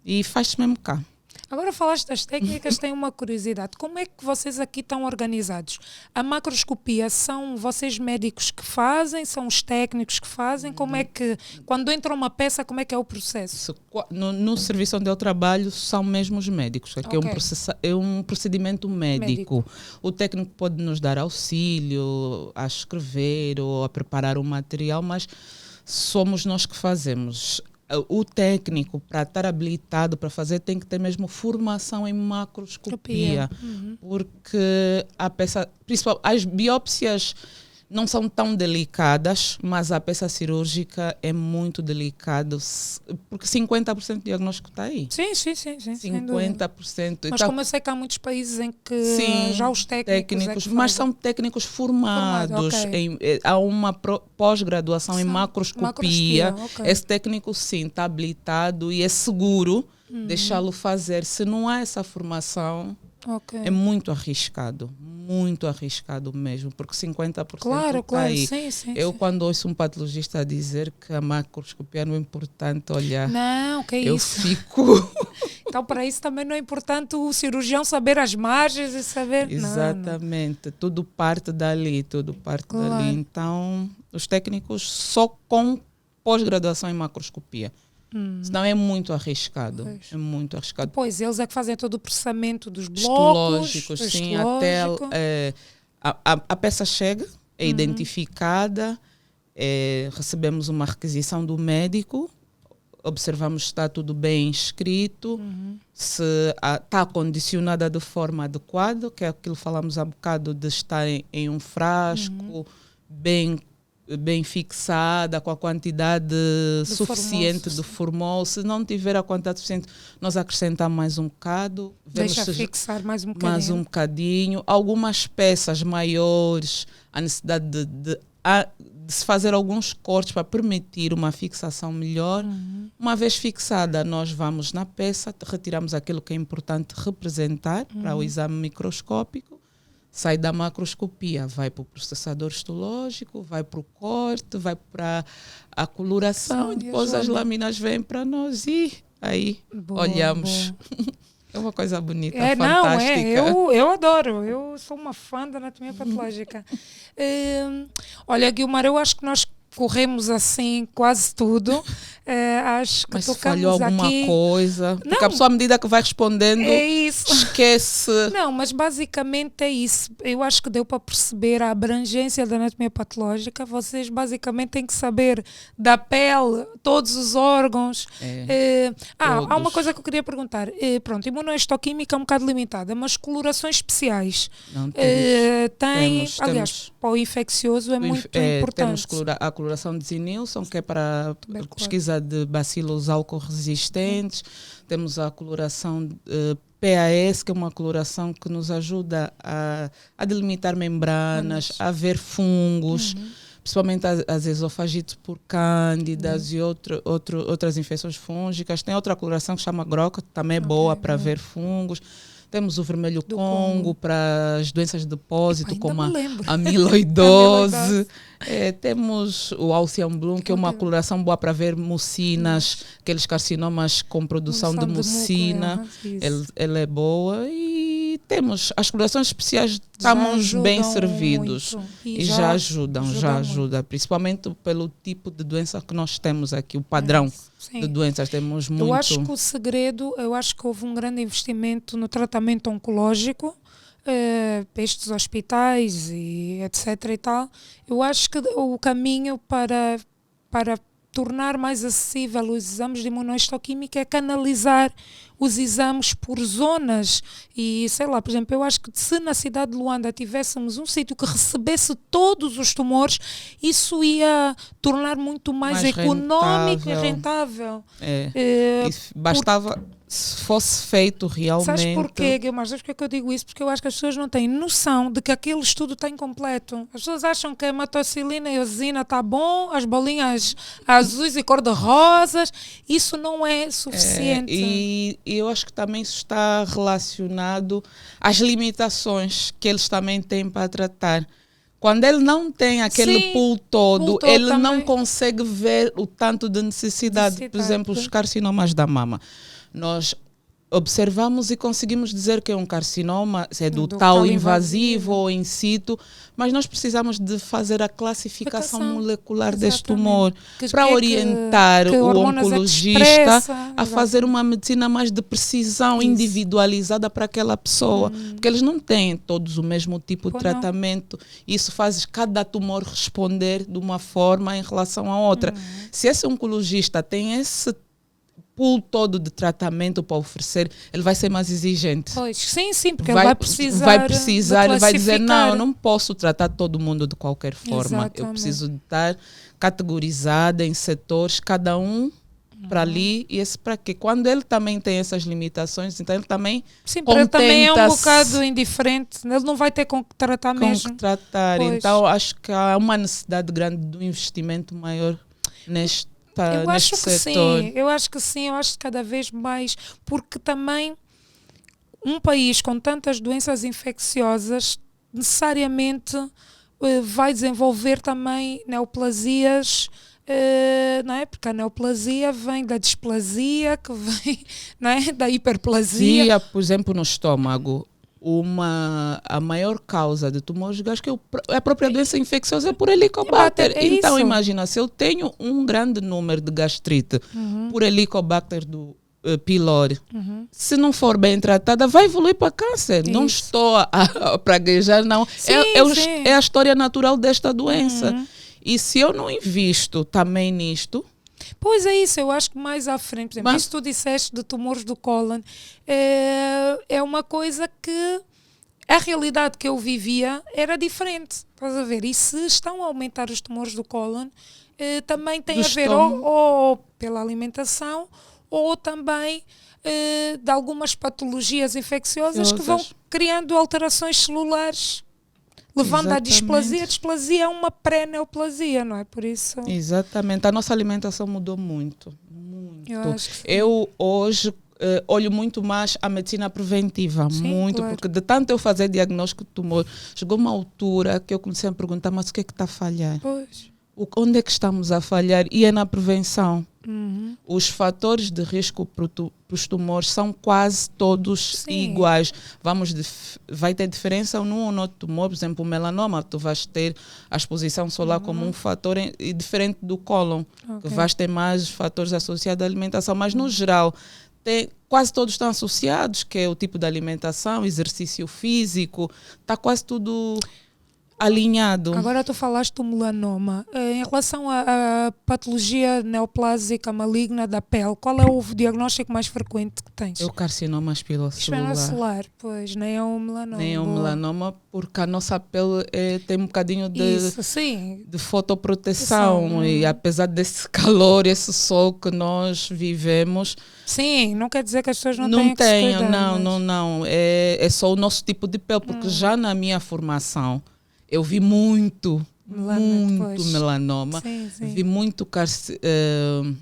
E faz-se mesmo cá. Agora falaste das técnicas, tenho uma curiosidade. Como é que vocês aqui estão organizados? A macroscopia são vocês médicos que fazem? São os técnicos que fazem? Como é que, quando entra uma peça, como é que é o processo? No serviço onde eu trabalho, são mesmo os médicos. Aqui é um procedimento médico. O técnico pode nos dar auxílio a escrever ou a preparar o material, mas somos nós que fazemos. O técnico, para estar habilitado para fazer, tem que ter mesmo formação em macroscopia. Porque a peça, as biópsias não são tão delicadas, mas a peça cirúrgica é muito delicada, porque 50% do diagnóstico está aí. Sim. 50%. Mas como eu sei que há muitos países em que já os técnicos mas são técnicos formados. Há uma pós-graduação em macroscopia. Esse técnico, sim, está habilitado e é seguro deixá-lo fazer. Se não há essa formação... É muito arriscado mesmo, porque 50% está aí. Eu, quando ouço um patologista dizer que a macroscopia não é importante, olha, eu fico... Então, para isso também não é importante o cirurgião saber as margens e saber... Exatamente, tudo parte dali. Então, os técnicos só com pós-graduação em macroscopia. Senão é muito arriscado. Pois. É muito arriscado. Pois, eles é que fazem todo o processamento dos blocos. Histológicos, sim. Até a peça chega, é identificada, recebemos uma requisição do médico, observamos se está tudo bem escrito, se está condicionada de forma adequada, que é aquilo que falamos há bocado de estar em um frasco, bem bem fixada, com a quantidade suficiente de formol. Se não tiver a quantidade suficiente, nós acrescentamos mais um bocado. Deixa fixar mais um bocadinho. Mais um bocadinho. Algumas peças maiores, a necessidade de se fazer alguns cortes para permitir uma fixação melhor. Uma vez fixada, nós vamos na peça, retiramos aquilo que é importante representar para o exame microscópico, sai da macroscopia, vai para o processador histológico, vai para o corte, vai para a coloração e depois as lâminas vêm para nós e aí olhamos. Boa. É uma coisa bonita, fantástica. Não, eu adoro. Eu sou uma fã da anatomia patológica. Olha, Guilmar, eu acho que nós corremos assim quase tudo. Acho que mas tocamos falhou alguma aqui coisa? Porque a pessoa, à medida que vai respondendo, esquece. Não, mas basicamente é isso. Eu acho que deu para perceber a abrangência da anatomia patológica. Vocês basicamente têm que saber da pele, todos os órgãos. Há uma coisa que eu queria perguntar. Pronto, imunohistoquímica é um bocado limitada, mas colorações especiais. Não temos. Aliás, para o infeccioso é muito importante. Temos a coloração de Zinilson, que é para pesquisa de bacilos álcool-resistentes. Temos a coloração PAS, que é uma coloração que nos ajuda a delimitar membranas, a ver fungos, principalmente as esofagites por cândidas e outras infecções fúngicas. Tem outra coloração que chama GROC, que também é boa para ver fungos. Temos o vermelho Congo para as doenças de depósito, como a amiloidose. Temos o Alcian Bloom, que é uma coloração boa para ver mucinas, aqueles carcinomas com produção de mucina. Ela é boa. E temos as colorações especiais, estamos bem servidos. E já ajudam. Principalmente pelo tipo de doença que nós temos aqui, o padrão de doenças. Temos muito. Eu acho que o segredo, que houve um grande investimento no tratamento oncológico, para estes hospitais e etc. e tal. Eu acho que o caminho para tornar mais acessível os exames de imunohistoquímica é canalizar os exames por zonas e, sei lá, por exemplo, eu acho que se na cidade de Luanda tivéssemos um sítio que recebesse todos os tumores, isso ia tornar muito mais económico e rentável. Bastava se fosse feito realmente. Sabes porquê, Guilmar? Sabes porquê que eu digo isso? Porque eu acho que as pessoas não têm noção de que aquele estudo está incompleto. As pessoas acham que a hematocilina e a eosina está bom, as bolinhas azuis e cor-de-rosas, isso não é suficiente. E eu acho que também isso está relacionado às limitações que eles também têm para tratar. Quando ele não tem aquele pool todo, ele também não consegue ver o tanto de necessidade. Por exemplo, os carcinomas da mama. Nós observamos e conseguimos dizer que é um carcinoma, se é do tal invasivo ou in situ, mas nós precisamos de fazer a classificação molecular deste tumor para orientar o oncologista a fazer uma medicina mais de precisão, individualizada para aquela pessoa, porque eles não têm todos o mesmo tipo de tratamento. Isso faz cada tumor responder de uma forma em relação à outra. Se esse oncologista tem esse pool todo de tratamento para oferecer, ele vai ser mais exigente. Pois, sim, porque ele vai precisar, ele vai dizer, não, eu não posso tratar todo mundo de qualquer forma. Exatamente. Eu preciso de estar categorizada em setores, cada um para ali, e esse para quê? Quando ele também tem essas limitações, então ele também para ele também é um bocado indiferente, ele não vai ter com que tratar mesmo. Com que tratar, então acho que há uma necessidade grande de um investimento maior neste eu acho que sim, eu acho que cada vez mais, porque também um país com tantas doenças infecciosas necessariamente vai desenvolver também neoplasias, não é? Porque a neoplasia vem da displasia, que vem, não é? Da hiperplasia. Por exemplo, no estômago, a maior causa de tumores gástricos é a própria doença infecciosa por Helicobacter. Então, imagina, se eu tenho um grande número de gastrite por Helicobacter do pylori, se não for bem tratada, vai evoluir para câncer. Não estou a praguejar, não. É a história natural desta doença. E se eu não invisto também nisto... Pois é isso, eu acho que mais à frente, por exemplo, isso que tu disseste de tumores do cólon, é uma coisa que a realidade que eu vivia era diferente, estás a ver? E se estão a aumentar os tumores do cólon, também tem Do a ver estômago. ou pela alimentação ou também de algumas patologias infecciosas que vão criando alterações celulares, levando à displasia. A displasia é uma pré-neoplasia, não é? Por isso... Exatamente. A nossa alimentação mudou muito. Muito. Eu acho que sim. Eu hoje olho muito mais a medicina preventiva. Sim, muito. claro. Porque de tanto eu fazer diagnóstico de tumor, chegou uma altura que eu comecei a me perguntar, mas o que é que está a falhar? Pois. Onde é que estamos a falhar? E é na prevenção. Uhum. Os fatores de risco para os tumores são quase todos Sim. iguais. Vai ter diferença num ou no outro tumor, por exemplo, o melanoma, tu vais ter a exposição solar como um fator diferente do cólon, que vais ter mais fatores associados à alimentação, mas no geral quase todos estão associados, que é o tipo de alimentação, exercício físico, está quase tudo alinhado. Agora tu falaste do melanoma. Em relação à patologia neoplásica maligna da pele, qual é o diagnóstico mais frequente que tens? É o carcinoma espirocelular. Esfenocelular, pois, nem é um melanoma. Nem é um melanoma, porque a nossa pele tem um bocadinho de fotoproteção. E apesar desse calor, esse sol que nós vivemos... Sim, não quer dizer que as pessoas não tenham que se cuidar. Não. É só o nosso tipo de pele, porque já na minha formação... Eu vi muito melanoma, sim. Vi muito carcinoma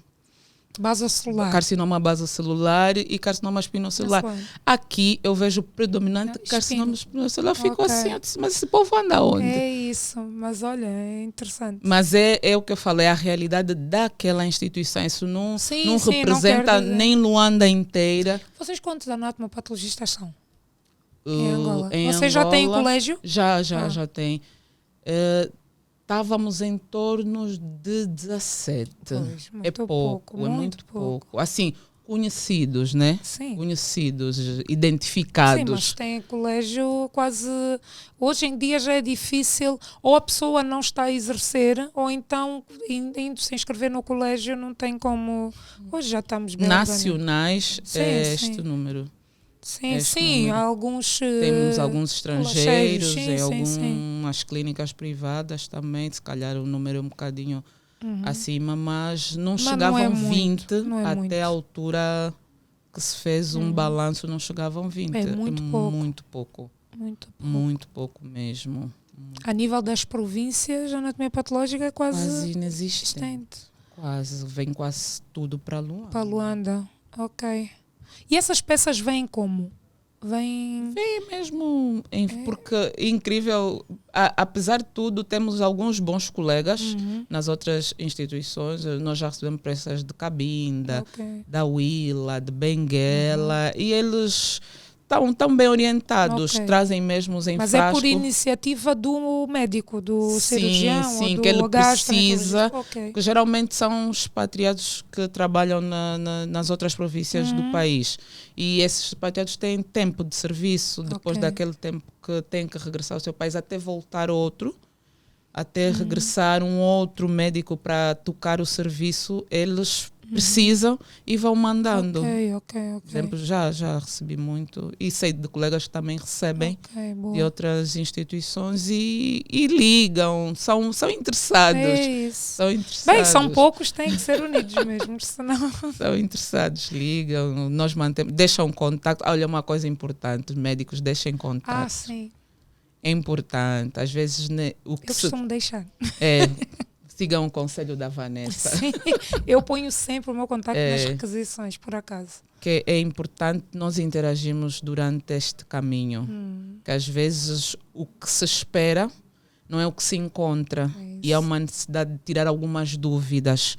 basocelular e carcinoma espinocelular. Aqui eu vejo predominante carcinoma espinocelular. Fico assim, eu disse, mas esse povo anda onde? É isso, mas olha, é interessante. Mas é o que eu falei, a realidade daquela instituição. Isso não representa nem Luanda inteira. Vocês quantos anatomopatologistas são? Em Angola. Você já tem colégio? Já tem. Estávamos em torno de 17. Pois, é pouco, é muito pouco. Assim, conhecidos, né? Sim. Conhecidos, identificados. Sim, mas tem colégio quase... Hoje em dia já é difícil, ou a pessoa não está a exercer, ou então, indo se inscrever no colégio, não tem como... Hoje já estamos bem nacionais, este número. Sim, alguns... Temos alguns estrangeiros, em algumas clínicas privadas também, se calhar o número é um bocadinho acima, mas não chegavam 20 até a altura que se fez um balanço, não chegavam 20. É muito pouco. Muito pouco mesmo. A nível das províncias, a anatomia patológica é quase inexistente. Vem quase tudo para Luanda. Para Luanda, ok. E essas peças vêm como? Vêm mesmo, porque é incrível, apesar de tudo, temos alguns bons colegas nas outras instituições. Nós já recebemos peças de Cabinda, da Huila, de Benguela, e eles estão bem orientados, trazem mesmo os enfrascos. Mas é por iniciativa do médico, do cirurgião? Sim, ou do que ele precisa, que geralmente são os expatriados que trabalham nas outras províncias do país. E esses expatriados têm tempo de serviço, depois daquele tempo que têm que regressar ao seu país, até voltar outro, até regressar um outro médico para tocar o serviço, eles precisam e vão mandando. Ok. Por exemplo, já recebi muito, e sei de colegas que também recebem de outras instituições e ligam, são interessados. É isso. São interessados. Bem, são poucos, têm que ser unidos mesmo, senão... São interessados, ligam, nós mantemos, deixam contato. Olha, uma coisa importante, os médicos deixem contato. Sim. É importante, às vezes... Eu costumo deixar. Sigam o conselho da Vanessa. Sim, eu ponho sempre o meu contacto nas requisições, por acaso. Que é importante nós interagirmos durante este caminho. Que às vezes o que se espera não é o que se encontra. E há uma necessidade de tirar algumas dúvidas.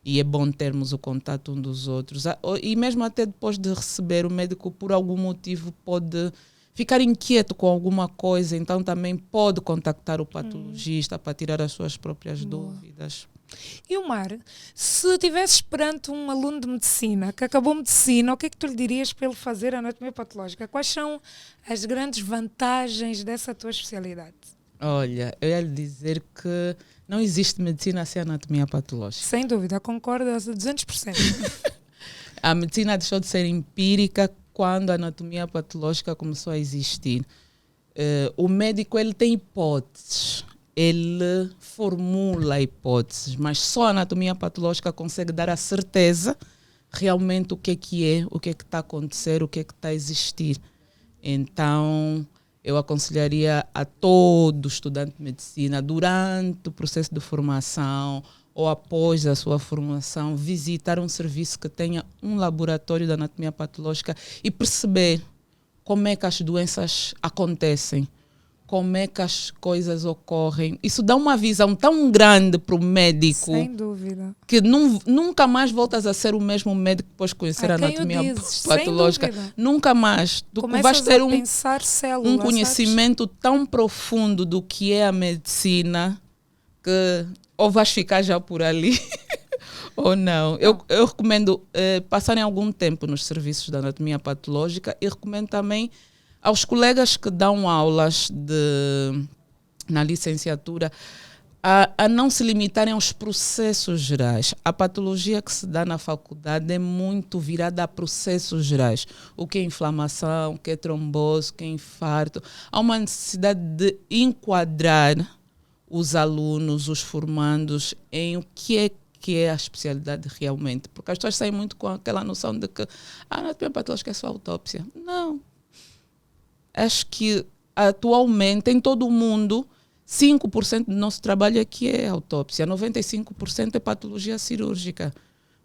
E é bom termos o contato um dos outros. E mesmo até depois de receber, o médico, por algum motivo, pode ficar inquieto com alguma coisa, então também pode contactar o patologista para tirar as suas próprias dúvidas. E o Mar, se estivesses perante um aluno de medicina que acabou medicina, o que é que tu lhe dirias para ele fazer anatomia patológica? Quais são as grandes vantagens dessa tua especialidade? Olha, eu ia lhe dizer que não existe medicina sem anatomia patológica. Sem dúvida, concordo a 200%. A medicina deixou de ser empírica quando a anatomia patológica começou a existir. O médico ele tem hipóteses, ele formula hipóteses, mas só a anatomia patológica consegue dar a certeza realmente o que é, o que está a acontecer, o que está a existir. Então, eu aconselharia a todo estudante de medicina, durante o processo de formação ou após a sua formação, visitar um serviço que tenha um laboratório de anatomia patológica e perceber como é que as doenças acontecem, como é que as coisas ocorrem. Isso dá uma visão tão grande para o médico. Sem dúvida. Que nunca mais voltas a ser o mesmo médico depois de conhecer a anatomia patológica. Nunca mais. Tu vais ter um conhecimento tão profundo do que é a medicina que ou vais ficar já por ali ou não. Eu recomendo passarem algum tempo nos serviços da anatomia patológica e recomendo também aos colegas que dão aulas na licenciatura a não se limitarem aos processos gerais. A patologia que se dá na faculdade é muito virada a processos gerais. O que é inflamação, o que é trombose, o que é infarto. Há uma necessidade de enquadrar os alunos, os formandos, em o que é a especialidade realmente. Porque as pessoas saem muito com aquela noção de que a anatomia patológica é só autópsia. Não. Acho que atualmente em todo o mundo 5% do nosso trabalho aqui é autópsia, 95% é patologia cirúrgica.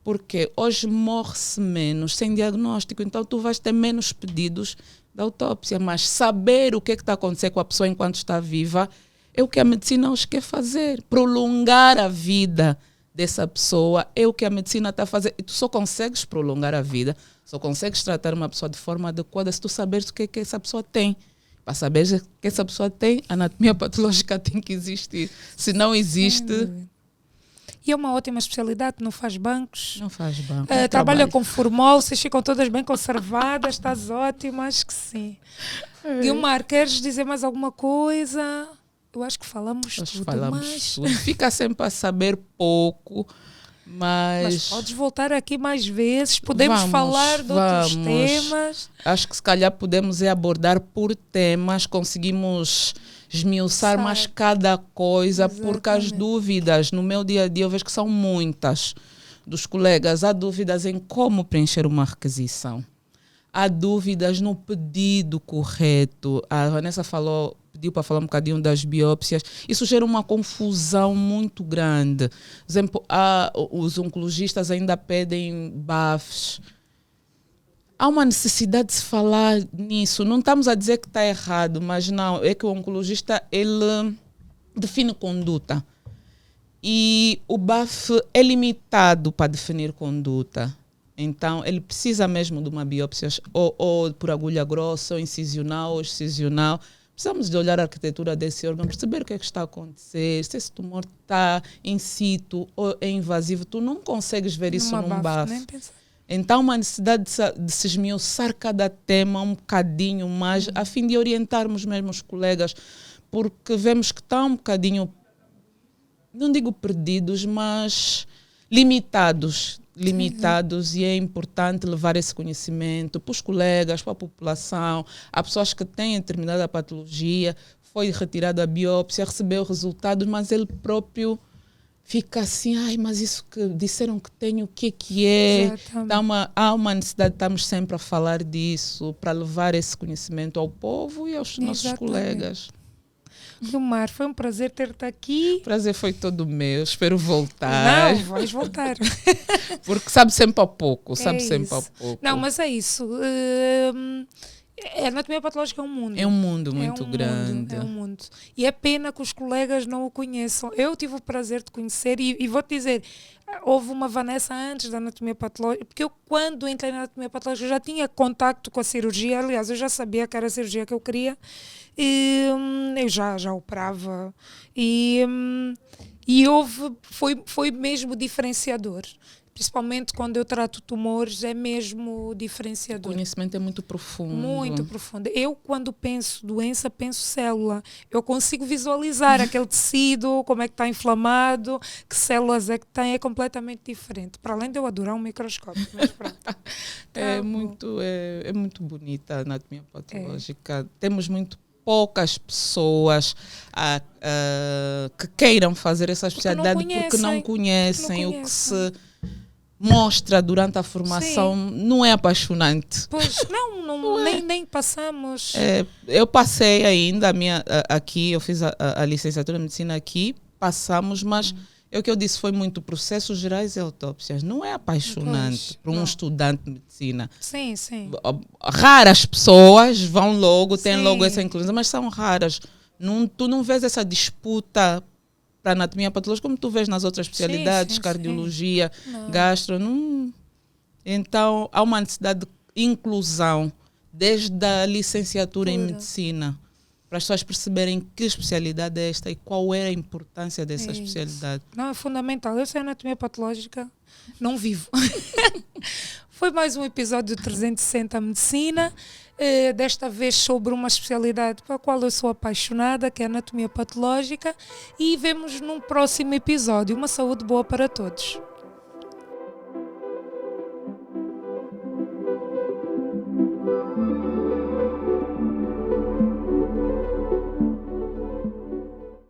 Porque hoje morre-se menos sem diagnóstico, então tu vais ter menos pedidos de autópsia, mas saber o que está a acontecer com a pessoa enquanto está viva é o que a medicina hoje quer fazer. Prolongar a vida dessa pessoa é o que a medicina está a fazer. E tu só consegues prolongar a vida, só consegues tratar uma pessoa de forma adequada se tu saberes o que essa pessoa tem. Para saber o que essa pessoa tem, a anatomia patológica tem que existir. Se não existe... E é uma ótima especialidade, não faz bancos. Não faz bancos. Trabalha com formol, vocês ficam todas bem conservadas, estás ótima, acho que sim. Guilmar, queres dizer mais alguma coisa? Eu acho que falamos tudo. Tudo. Fica sempre a saber pouco, mas podes voltar aqui mais vezes, podemos falar de outros temas. Acho que se calhar podemos abordar por temas, conseguimos esmiuçar mais cada coisa. Exatamente. Porque as dúvidas no meu dia a dia eu vejo que são muitas dos colegas. Há dúvidas em como preencher uma requisição. Há dúvidas no pedido correto. A Vanessa pediu para falar um bocadinho das biópsias. Isso gera uma confusão muito grande. Por exemplo, os oncologistas ainda pedem BAFs. Há uma necessidade de se falar nisso. Não estamos a dizer que está errado, mas não. É que o oncologista ele define conduta. E o BAF é limitado para definir conduta. Então, ele precisa mesmo de uma biópsia ou por agulha grossa, ou incisional, ou excisional. Precisamos de olhar a arquitetura desse órgão, perceber o que é que está a acontecer, se esse tumor está in situ ou é invasivo. Tu não consegues ver isso num BAF. Então, uma necessidade de se esmiuçar cada tema um bocadinho mais, a fim de orientarmos mesmo os colegas, porque vemos que estão um bocadinho, não digo perdidos, mas limitados, e é importante levar esse conhecimento para os colegas, para a população. Há pessoas que têm determinada patologia, foi retirada a biópsia, recebeu resultados, mas ele próprio fica assim, mas isso que disseram que tem, o que é? Então, há uma necessidade de estarmos sempre a falar disso, para levar esse conhecimento ao povo e aos nossos colegas. Guilmar, foi um prazer ter-te aqui. O prazer foi todo meu. Espero voltar. Não, vais voltar. Porque sabe sempre a pouco. Não, mas é isso. A anatomia patológica é um mundo. É um mundo muito grande. É um mundo. E é pena que os colegas não o conheçam. Eu tive o prazer de conhecer e vou-te dizer, houve uma Vanessa antes da anatomia patológica, porque eu quando entrei na anatomia patológica eu já tinha contacto com a cirurgia, aliás, eu já sabia que era a cirurgia que eu queria. Eu já operava e foi mesmo diferenciador, principalmente quando eu trato tumores, é mesmo diferenciador. O conhecimento é muito profundo. Muito profundo. Eu, quando penso doença, penso célula. Eu consigo visualizar aquele tecido, como é que está inflamado, que células é que tem, é completamente diferente. Para além de eu adorar um microscópio. Mas pronto. É muito bonita a anatomia patológica. Temos muito poucas pessoas que queiram fazer essa especialidade porque não conhecem o que se mostra durante a formação. Não é apaixonante. Pois não é. Nem passamos. Eu passei ainda aqui, eu fiz a licenciatura em medicina aqui, passamos, mas o que eu disse foi muito processos gerais e autópsias. Não é apaixonante para um estudante de medicina. Sim. Raras pessoas vão logo, têm logo essa inclusão, mas são raras. Tu não vês essa disputa para anatomia patológica como tu vês nas outras especialidades, cardiologia, gastro. Não. Então, há uma necessidade de inclusão desde a licenciatura em medicina, para as pessoas perceberem que especialidade é esta e qual é a importância dessa especialidade. Não, é fundamental. Eu sei anatomia patológica, não vivo. Foi mais um episódio de 360 Medicina, desta vez sobre uma especialidade para a qual eu sou apaixonada, que é a anatomia patológica, e vemos num próximo episódio. Uma saúde boa para todos.